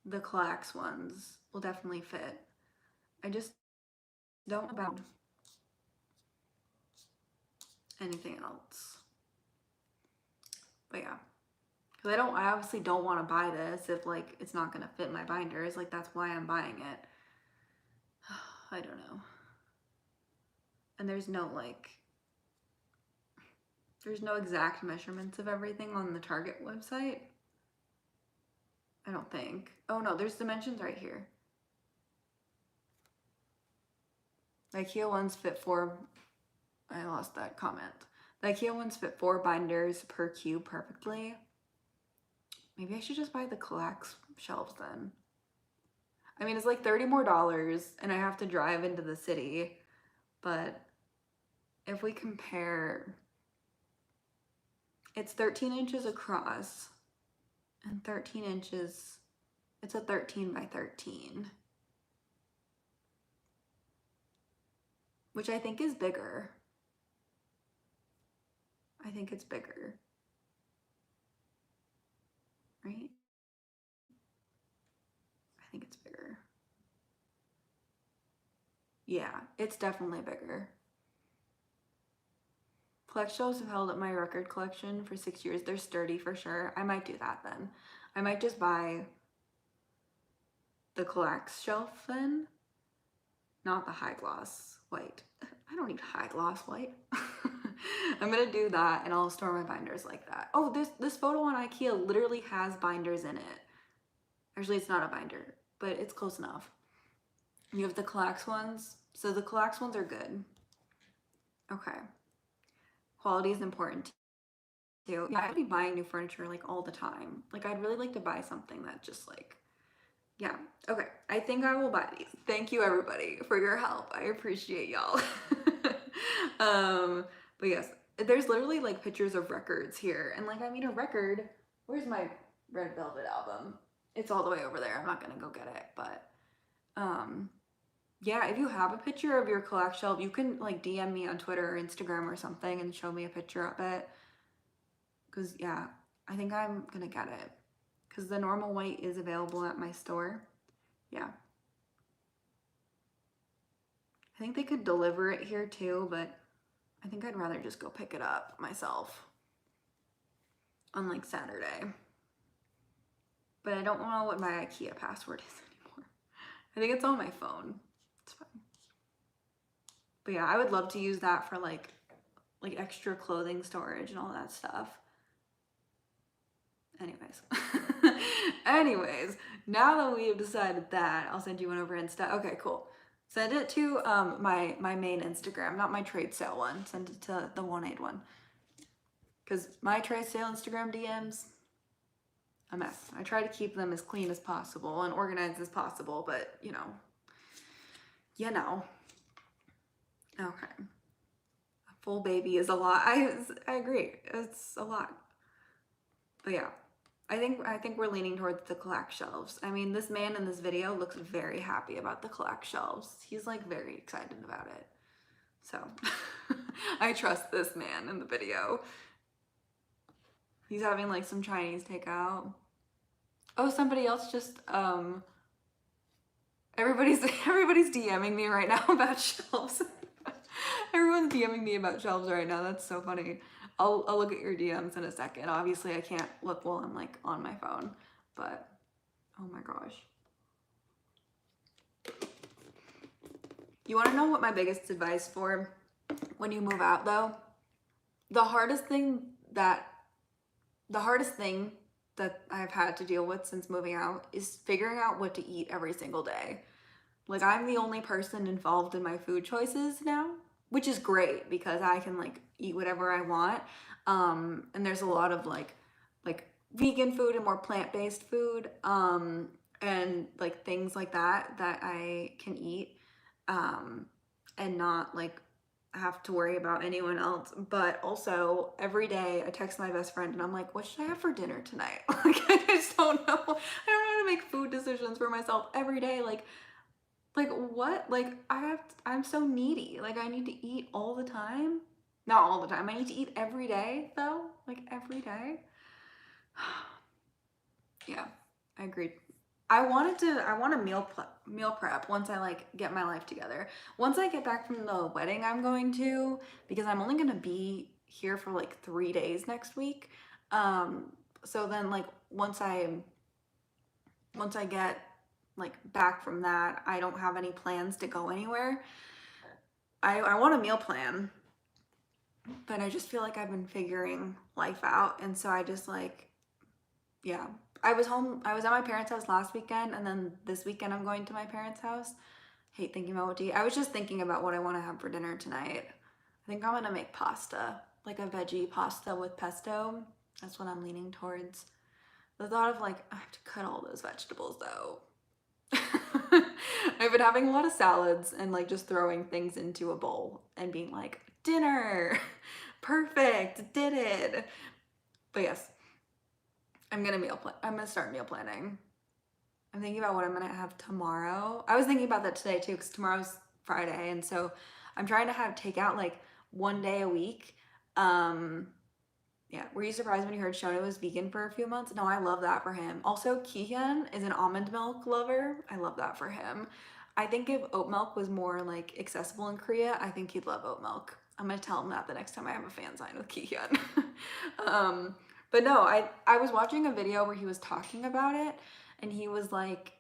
The Kallax ones will definitely fit. I just don't know about anything else. But yeah, because I obviously don't want to buy this if like it's not gonna fit my binders. Like that's why I'm buying it. I don't know. And there's no exact measurements of everything on the Target website. I don't think. Oh no, there's dimensions right here. The IKEA ones fit 4, I lost that comment. The IKEA ones fit 4 binders per cube perfectly. Maybe I should just buy the Kallax shelves then. I mean, it's like $30 more and I have to drive into the city, but if we compare, it's 13 inches across and 13 inches, it's a 13 by 13, which I think is bigger. I think it's bigger, right? I think it's bigger. Yeah, it's definitely bigger. Collect shelves have held up my record collection for 6 years. They're sturdy for sure. I might do that then. I might just buy the Collax shelf then, not the high gloss white. I don't need high gloss white. I'm gonna do that and I'll store my binders like that. Oh, this photo on IKEA literally has binders in it. Actually, it's not a binder, but it's close enough. You have the Collax ones. So the Collax ones are good. Okay. Quality is important too. Yeah, I'd be buying new furniture like all the time. Like I'd really like to buy something that just like, yeah. Okay, I think I will buy these. Thank you everybody for your help. I appreciate y'all. But yes, there's literally like pictures of records here. And like, I mean a record, where's my Red Velvet album? It's all the way over there. I'm not gonna go get it, but yeah, if you have a picture of your Collax shelf, you can like DM me on Twitter or Instagram or something and show me a picture of it. Cause yeah, I think I'm gonna get it. Cause the normal white is available at my store. Yeah. I think they could deliver it here too, but I think I'd rather just go pick it up myself on like Saturday. But I don't know what my IKEA password is anymore. I think it's on my phone. It's fine. But yeah, I would love to use that for like extra clothing storage and all that stuff. Anyways. Anyways, now that we have decided that, I'll send you one over Insta. Okay, cool. Send it to my main Instagram, not my trade sale one. Send it to the 1-8 one. Because my trade sale Instagram DMs, a mess. I try to keep them as clean as possible and organized as possible, but you know. Okay. A full baby is a lot. I agree. It's a lot. But yeah. I think we're leaning towards the Collax shelves. I mean, this man in this video looks very happy about the Collax shelves. He's like very excited about it. So I trust this man in the video. He's having like some Chinese takeout. Oh, somebody else just everybody's DMing me right now about shelves. Everyone's DMing me about shelves right now. That's so funny. I'll look at your DMs in a second. Obviously, I can't look while I'm like on my phone, but oh my gosh. You want to know what my biggest advice for when you move out though? The hardest thing that I've had to deal with since moving out is figuring out what to eat every single day. Like I'm the only person involved in my food choices now, which is great because I can like eat whatever I want. And there's a lot of like vegan food and more plant-based food, and like things like that I can eat, and not like have to worry about anyone else. But also every day I text my best friend and I'm like, what should I have for dinner tonight? Like I just don't know. I don't know how to make food decisions for myself every day. Like what? Like I'm so needy. Like I need to eat all the time. Not all the time. I need to eat every day though. Like every day. Yeah, I agreed. I want to meal prep once I like get my life together. Once I get back from the wedding I'm going to, because I'm only gonna be here for like 3 days next week. So then like once I get like back from that, I don't have any plans to go anywhere. I want a meal plan, but I just feel like I've been figuring life out, and so I just like, yeah. I was at my parents' house last weekend, and then this weekend I'm going to my parents' house. Hate thinking about what to eat. I was just thinking about what I want to have for dinner tonight. I think I'm gonna make pasta, like a veggie pasta with pesto. That's what I'm leaning towards. The thought of like, I have to cut all those vegetables though. I've been having a lot of salads and like just throwing things into a bowl and being like, dinner, perfect, did it. But yes, I'm gonna start meal planning. I'm thinking about what I'm gonna have tomorrow. I was thinking about that today too, because tomorrow's Friday, and so I'm trying to have takeout like 1 day a week. Yeah, were you surprised when you heard Shona was vegan for a few months? No, I love that for him. Also, Kihyun is an almond milk lover. I love that for him. I think if oat milk was more like accessible in Korea, I think he'd love oat milk. I'm gonna tell him that the next time I have a fan sign with Kihyun. um, but no, I was watching a video where he was talking about it, and he was like,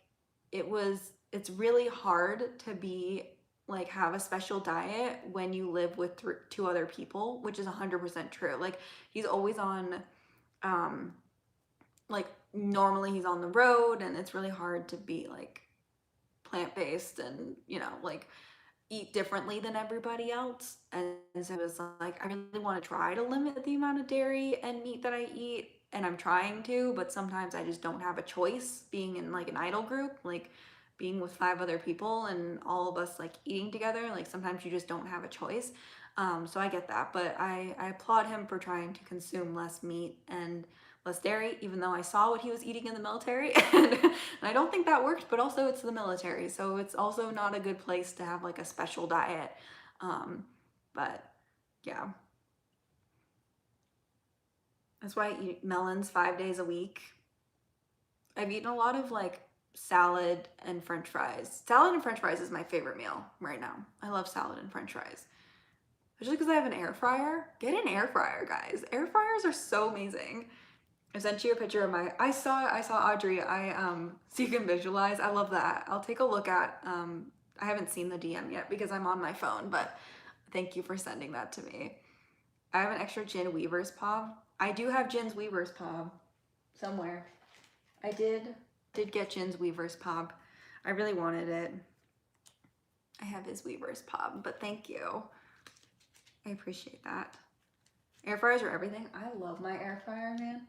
it's really hard to be like have a special diet when you live with two other people, which is 100% true. Like he's always on, um, like normally he's on the road, and it's really hard to be like plant-based and like eat differently than everybody else. And so it was like I really want to try to limit the amount of dairy and meat that I eat, and I'm trying to, but sometimes I just don't have a choice being in like an idol group, like being with 5 other people and all of us like eating together. Like sometimes you just don't have a choice. So I get that, but I applaud him for trying to consume less meat and less dairy, even though I saw what he was eating in the military. And I don't think that worked, but also it's the military, so it's also not a good place to have like a special diet. But yeah, that's why I eat melons 5 days a week. I've eaten a lot of like salad and french fries. Salad and french fries is my favorite meal right now. I love salad and french fries. Especially because I have an air fryer. Get an air fryer, guys. Air fryers are so amazing. I sent you a picture of my, I saw Audrey, so you can visualize. I love that. I'll take a look at, I haven't seen the DM yet because I'm on my phone, but thank you for sending that to me. I have an extra Jin Weaver's Pob. I do have Jin's Weaver's Pob somewhere. I did get Jin's Weaver's Pob. I really wanted it. I have his Weaver's Pob, but thank you. I appreciate that. Air fryers are everything. I love my air fryer, man.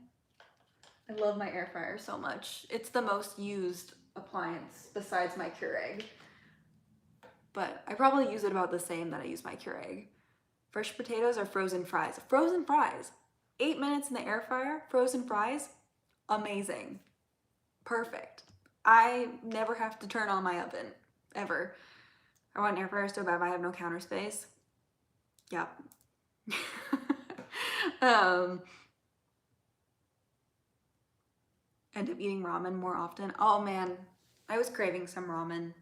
I love my air fryer so much. It's the most used appliance besides my Keurig. But I probably use it about the same that I use my Keurig. Fresh potatoes or frozen fries? Frozen fries. 8 minutes in the air fryer, frozen fries, amazing. Perfect. I never have to turn on my oven, ever. I want an air fryer so bad, but I have no counter space. Yep. End up eating ramen more often. Oh man, I was craving some ramen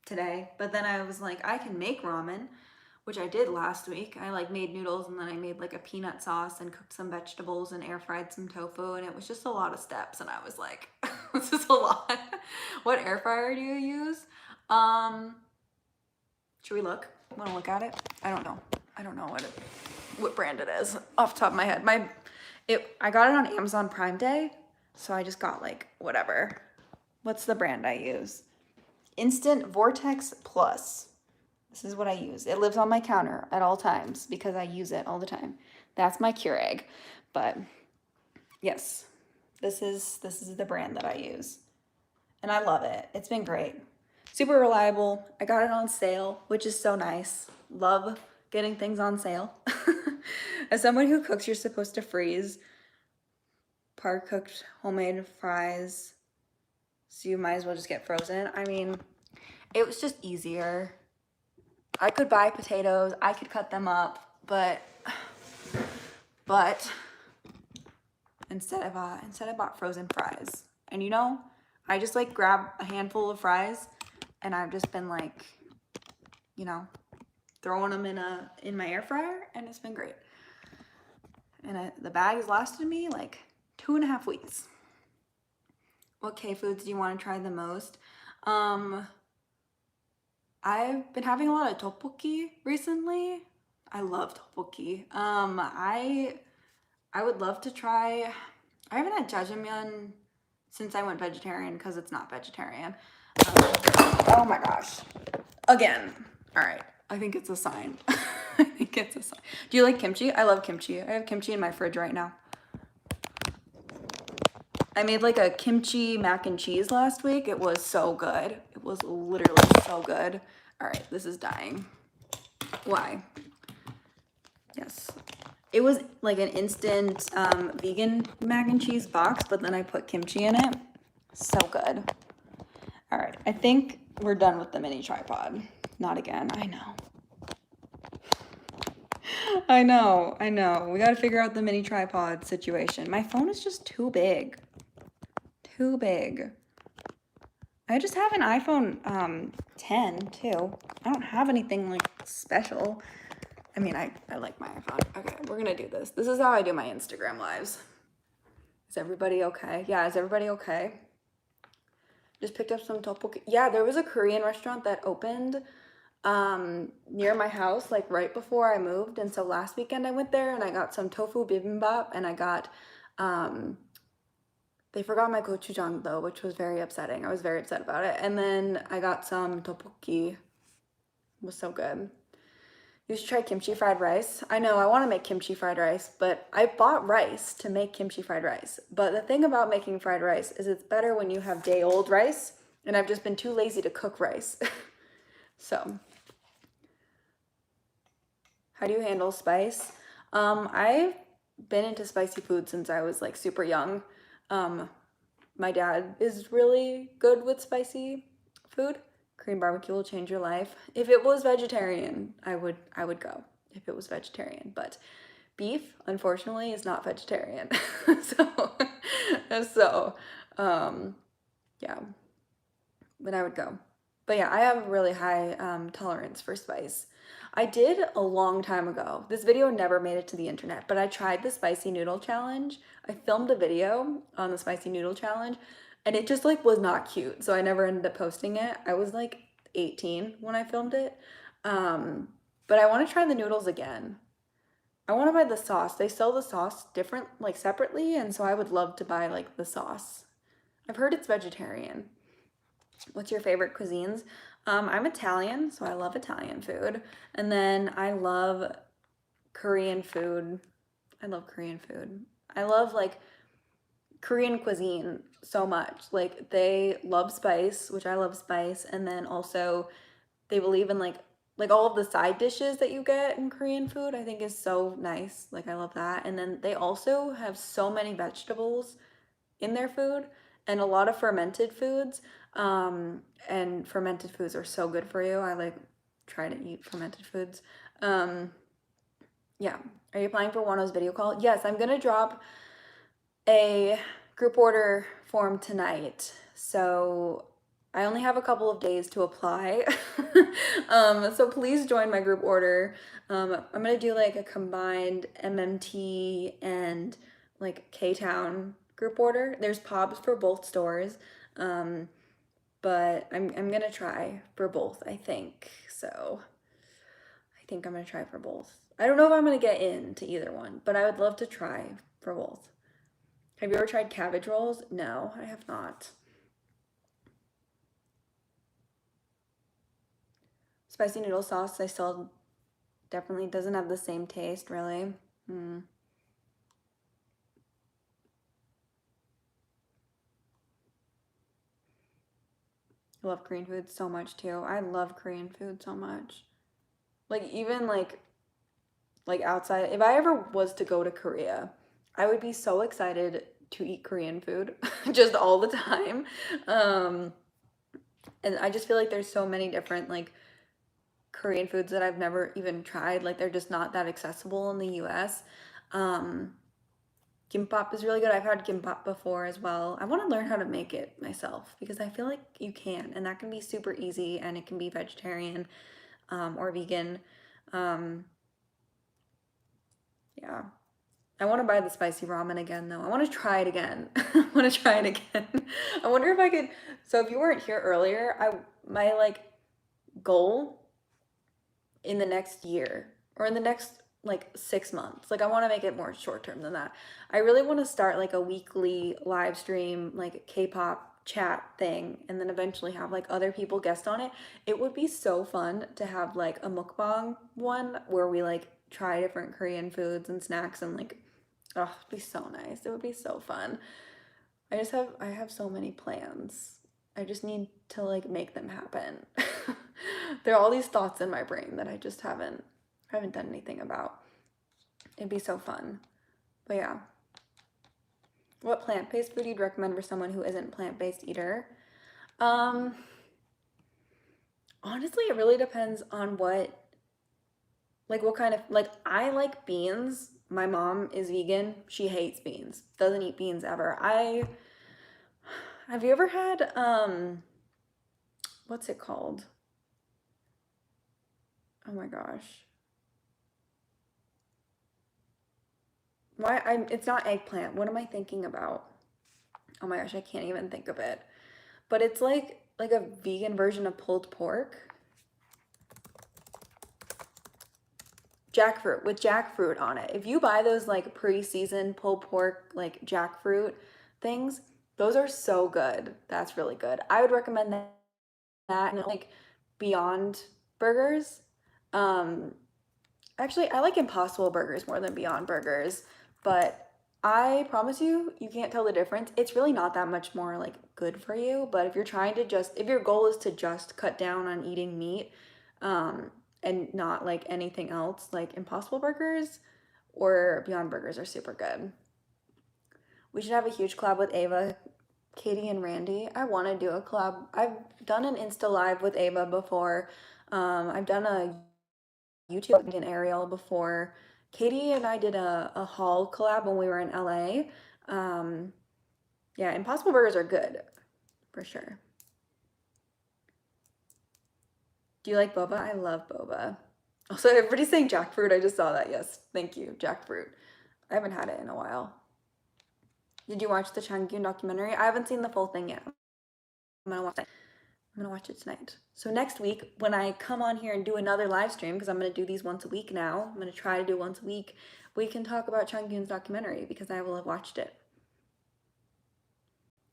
today, but then I was like, I can make ramen, which I did last week. I like made noodles, and then I made like a peanut sauce and cooked some vegetables and air fried some tofu, and it was just a lot of steps, and I was like, this is a lot. What air fryer do you use? Should we look? Want to look at it? I don't know what brand it is off the top of my head. I got it on Amazon Prime Day, so I just got like whatever. What's the brand I use? Instant Vortex Plus. This is what I use. It lives on my counter at all times because I use it all the time. That's my Keurig. But yes, this is the brand that I use. And I love it. It's been great. Super reliable. I got it on sale, which is so nice. Love getting things on sale. As someone who cooks, you're supposed to freeze par-cooked homemade fries, so you might as well just get frozen. I mean, it was just easier. I could buy potatoes, I could cut them up, but instead I bought frozen fries. And I just like grab a handful of fries, and I've just been like, throwing them in my air fryer, and it's been great. And the bag has lasted me like 2.5 weeks. What K-foods do you want to try the most? I've been having a lot of tteokbokki recently. I love tteokbokki. I would love to try. I haven't had jjajangmyeon since I went vegetarian because it's not vegetarian. Oh my gosh. Again. All right. I think it's a sign. I think it's a sign. Do you like kimchi? I love kimchi. I have kimchi in my fridge right now. I made like a kimchi mac and cheese last week. It was so good. It was literally so good. All right, this is dying. Why? Yes. It was like an instant vegan mac and cheese box, but then I put kimchi in it. So good. All right, I think we're done with the mini tripod. Not again, I know. I know. We gotta figure out the mini tripod situation. My phone is just too big. Too big. I just have an iPhone 10 too. I don't have anything like special. I mean, I like my iPhone. Okay, we're gonna do this. This is how I do my Instagram lives. Is everybody okay? Yeah, is everybody okay? Just picked up some tteokbokki. Yeah, there was a Korean restaurant that opened near my house like right before I moved, and so last weekend I went there and I got some tofu bibimbap and I got um they forgot my gochujang though, which was very upsetting. I was very upset about it. And then I got some tteokbokki. It was so good. You should try kimchi fried rice. I know I want to make kimchi fried rice, but I bought rice to make kimchi fried rice. But the thing about making fried rice is it's better when you have day-old rice, and I've just been too lazy to cook rice. So, how do you handle spice? I've been into spicy food since I was like super young. Um, my dad is really good with spicy food. Korean barbecue will change your life. If it was vegetarian, I would go if it was vegetarian, but beef unfortunately is not vegetarian. so so yeah, but I would go. But yeah, I have a really high tolerance for spice. I did a long time ago. This video never made it to the internet, but I tried the spicy noodle challenge. I filmed a video on the spicy noodle challenge and it just like was not cute. So I never ended up posting it. I was like 18 when I filmed it. But I want to try the noodles again. I want to buy the sauce. They sell the sauce different, like separately, and so I would love to buy like the sauce. I've heard it's vegetarian. What's your favorite cuisines? I'm Italian, so I love Italian food. And then I love Korean food. I love Korean food. I love like Korean cuisine so much. Like they love spice, which I love spice, and then also they believe in like all of the side dishes that you get in Korean food, I think is so nice. Like I love that. And then they also have so many vegetables in their food and a lot of fermented foods. And fermented foods are so good for you. I like try to eat fermented foods. Um, yeah. Are you applying for Wano's video call? Yes, I'm gonna drop a group order form tonight. So I only have a couple of days to apply. So please join my group order. I'm gonna do like a combined MMT and like K-Town group order. There's POBs for both stores. But I'm gonna try for both, I think. So I think I'm gonna try for both. I don't know if I'm gonna get into either one, but I would love to try for both. Have you ever tried cabbage rolls? No, I have not. Spicy noodle sauce, I still definitely doesn't have the same taste, really. Mm. I love Korean food so much too. I love Korean food so much. Like even like outside, if I ever was to go to Korea, I would be so excited to eat Korean food just all the time. Um, and I just feel like there's so many different like Korean foods that I've never even tried. Like they're just not that accessible in the US. Um, Gimbap is really good. I've had gimbap before as well. I want to learn how to make it myself because I feel like you can, and that can be super easy and it can be vegetarian or vegan. Um, yeah. I want to buy the spicy ramen again though. I want to try it again. I want to try it again. I wonder if I could. So if you weren't here earlier, my like goal in the next year or in the next like 6 months. Like I want to make it more short term than that. I really want to start like a weekly live stream, like K-pop chat thing, and then eventually have like other people guest on it. It would be so fun to have like a mukbang one where we like try different Korean foods and snacks and like, oh, it'd be so nice. It would be so fun. I have so many plans. I just need to like make them happen. There are all these thoughts in my brain that I just haven't done anything about. It'd be so fun. But yeah. What plant-based food you'd recommend for someone who isn't plant-based eater? Um Honestly, it really depends on what kind of like I like beans. My mom is vegan. She hates beans. Doesn't eat beans ever. I have you ever had what's it called? Oh my gosh. It's not eggplant. What am I thinking about? Oh my gosh, I can't even think of it. But it's like a vegan version of pulled pork. Jackfruit, with jackfruit on it. If you buy those like pre-seasoned pulled pork like jackfruit things, those are so good. That's really good. I would recommend that and like Beyond Burgers. Um, Actually, I like Impossible Burgers more than Beyond Burgers, but I promise you, you can't tell the difference. It's really not that much more like good for you, but if you're trying to just, if your goal is to just cut down on eating meat, um, and not like anything else, like Impossible Burgers or Beyond Burgers are super good. We should have a huge collab with Ava, Katie, and Randy. I want to do a collab. I've done an Insta Live with Ava before. I've done a YouTube and Ariel before. Katie and I did a haul collab when we were in LA. Yeah, Impossible Burgers are good for sure. Do you like boba? I love boba. Also, everybody's saying jackfruit. I just saw that. Yes, thank you, jackfruit. I haven't had it in a while. Did you watch the Changyun documentary? I haven't seen the full thing yet. I'm gonna watch it. I'm gonna watch it tonight. So next week, when I come on here and do another live stream, because I'm gonna do these once a week now, I'm gonna try to do once a week, we can talk about Changyun's documentary because I will have watched it.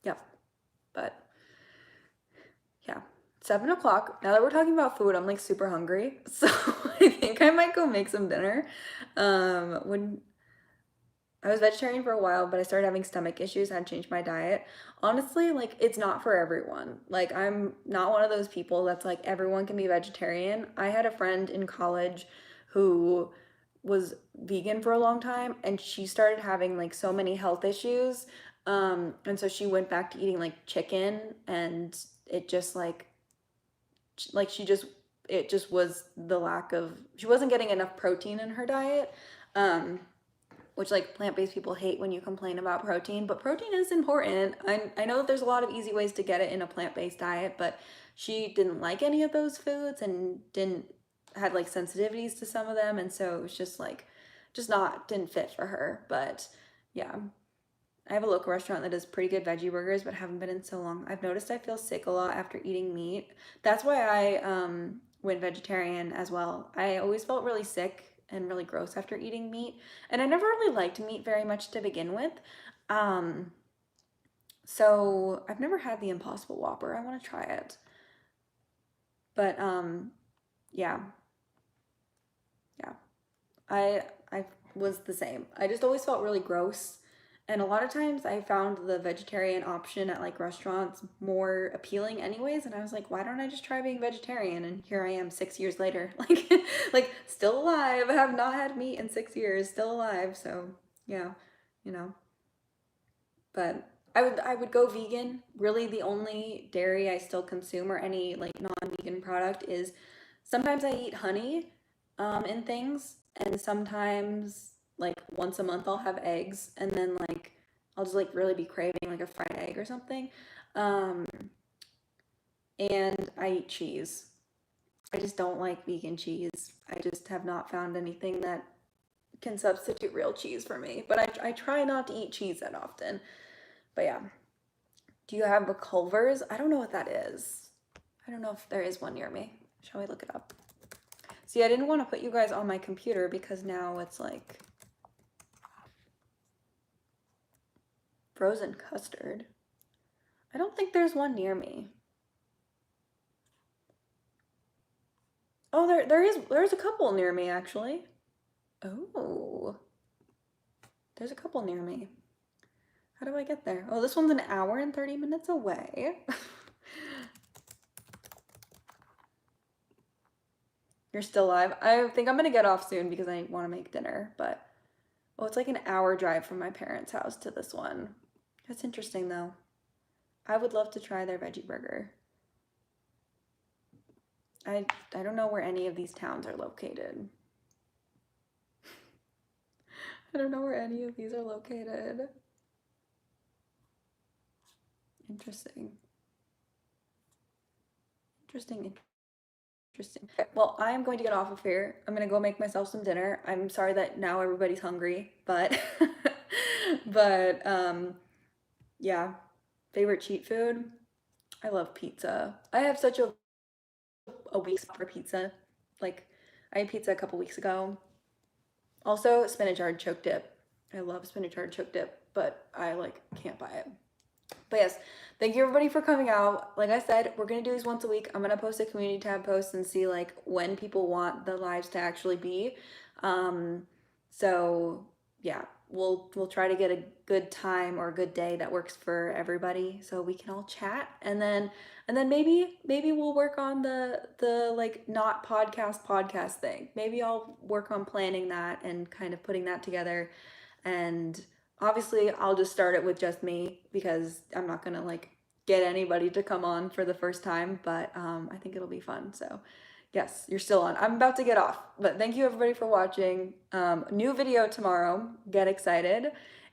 Yep. But yeah, 7 o'clock. Now that we're talking about food, I'm like super hungry. So I think I might go make some dinner. When I was vegetarian for a while, but I started having stomach issues, had changed my diet. Honestly, like it's not for everyone. Like I'm not one of those people that's like everyone can be vegetarian. I had a friend in college who was vegan for a long time and she started having like so many health issues. And so she went back to eating like chicken and it just like she just it just was the lack of she wasn't getting enough protein in her diet. Which like plant-based people hate when you complain about protein, but protein is important. I know that there's a lot of easy ways to get it in a plant-based diet, but she didn't like any of those foods and had like sensitivities to some of them, and so it was just like didn't fit for her. But yeah, I have a local restaurant that does pretty good veggie burgers, but haven't been in so long. I've noticed I feel sick a lot after eating meat. That's why I went vegetarian as well. I always felt really sick and really gross after eating meat, and I never really liked meat very much to begin with. Um, so I've never had the Impossible Whopper. I want to try it. But yeah, yeah. I was the same. I just always felt really gross. And a lot of times I found the vegetarian option at like restaurants more appealing anyways, and I was like, why don't I just try being vegetarian? And here I am 6 years later. Like still alive. I have not had meat in 6 years, still alive. So, yeah, you know. But I would go vegan. Really the only dairy I still consume or any like non-vegan product is sometimes I eat honey in things and sometimes like once a month I'll have eggs and then like I'll just like really be craving like a fried egg or something. Um and I eat cheese. I just don't like vegan cheese. I just have not found anything that can substitute real cheese for me. But I try not to eat cheese that often. But yeah. Do you have a Culver's? I don't know what that is. I don't know if there is one near me. Shall we look it up? See, I didn't want to put you guys on my computer because now it's like frozen custard. I don't think there's one near me. Oh, there's a couple near me actually. Oh. There's a couple near me. How do I get there? Oh, this one's an hour and 30 minutes away. You're still alive. I think I'm gonna get off soon because I want to make dinner, but oh, it's like an hour drive from my parents' house to this one. That's interesting though. I would love to try their veggie burger. I don't know where any of these towns are located. I don't know where any of these are located. Interesting. Interesting. Interesting. Okay, well, I'm going to get off of here. I'm gonna go make myself some dinner. I'm sorry that now everybody's hungry, but but yeah. Favorite cheat food? I love pizza. I have such a weak spot for pizza. Like I ate pizza a couple weeks ago. Also, spinach artichoke dip. I love spinach artichoke dip, but I like can't buy it. But yes, thank you everybody for coming out. Like I said, we're gonna do these once a week. I'm gonna post a community tab post and see like when people want the lives to actually be. Um, so yeah, we'll try to get a good time or a good day that works for everybody so we can all chat and then maybe we'll work on the like not podcast thing. Maybe I'll work on planning that and kind of putting that together and obviously I'll just start it with just me because I'm not gonna like get anybody to come on for the first time, but I think it'll be fun. So yes, you're still on. I'm about to get off, but thank you everybody for watching. New video tomorrow, get excited.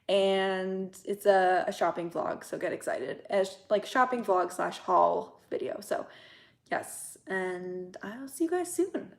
And it's a shopping vlog, so get excited. As like shopping vlog / haul video. So yes, and I'll see you guys soon.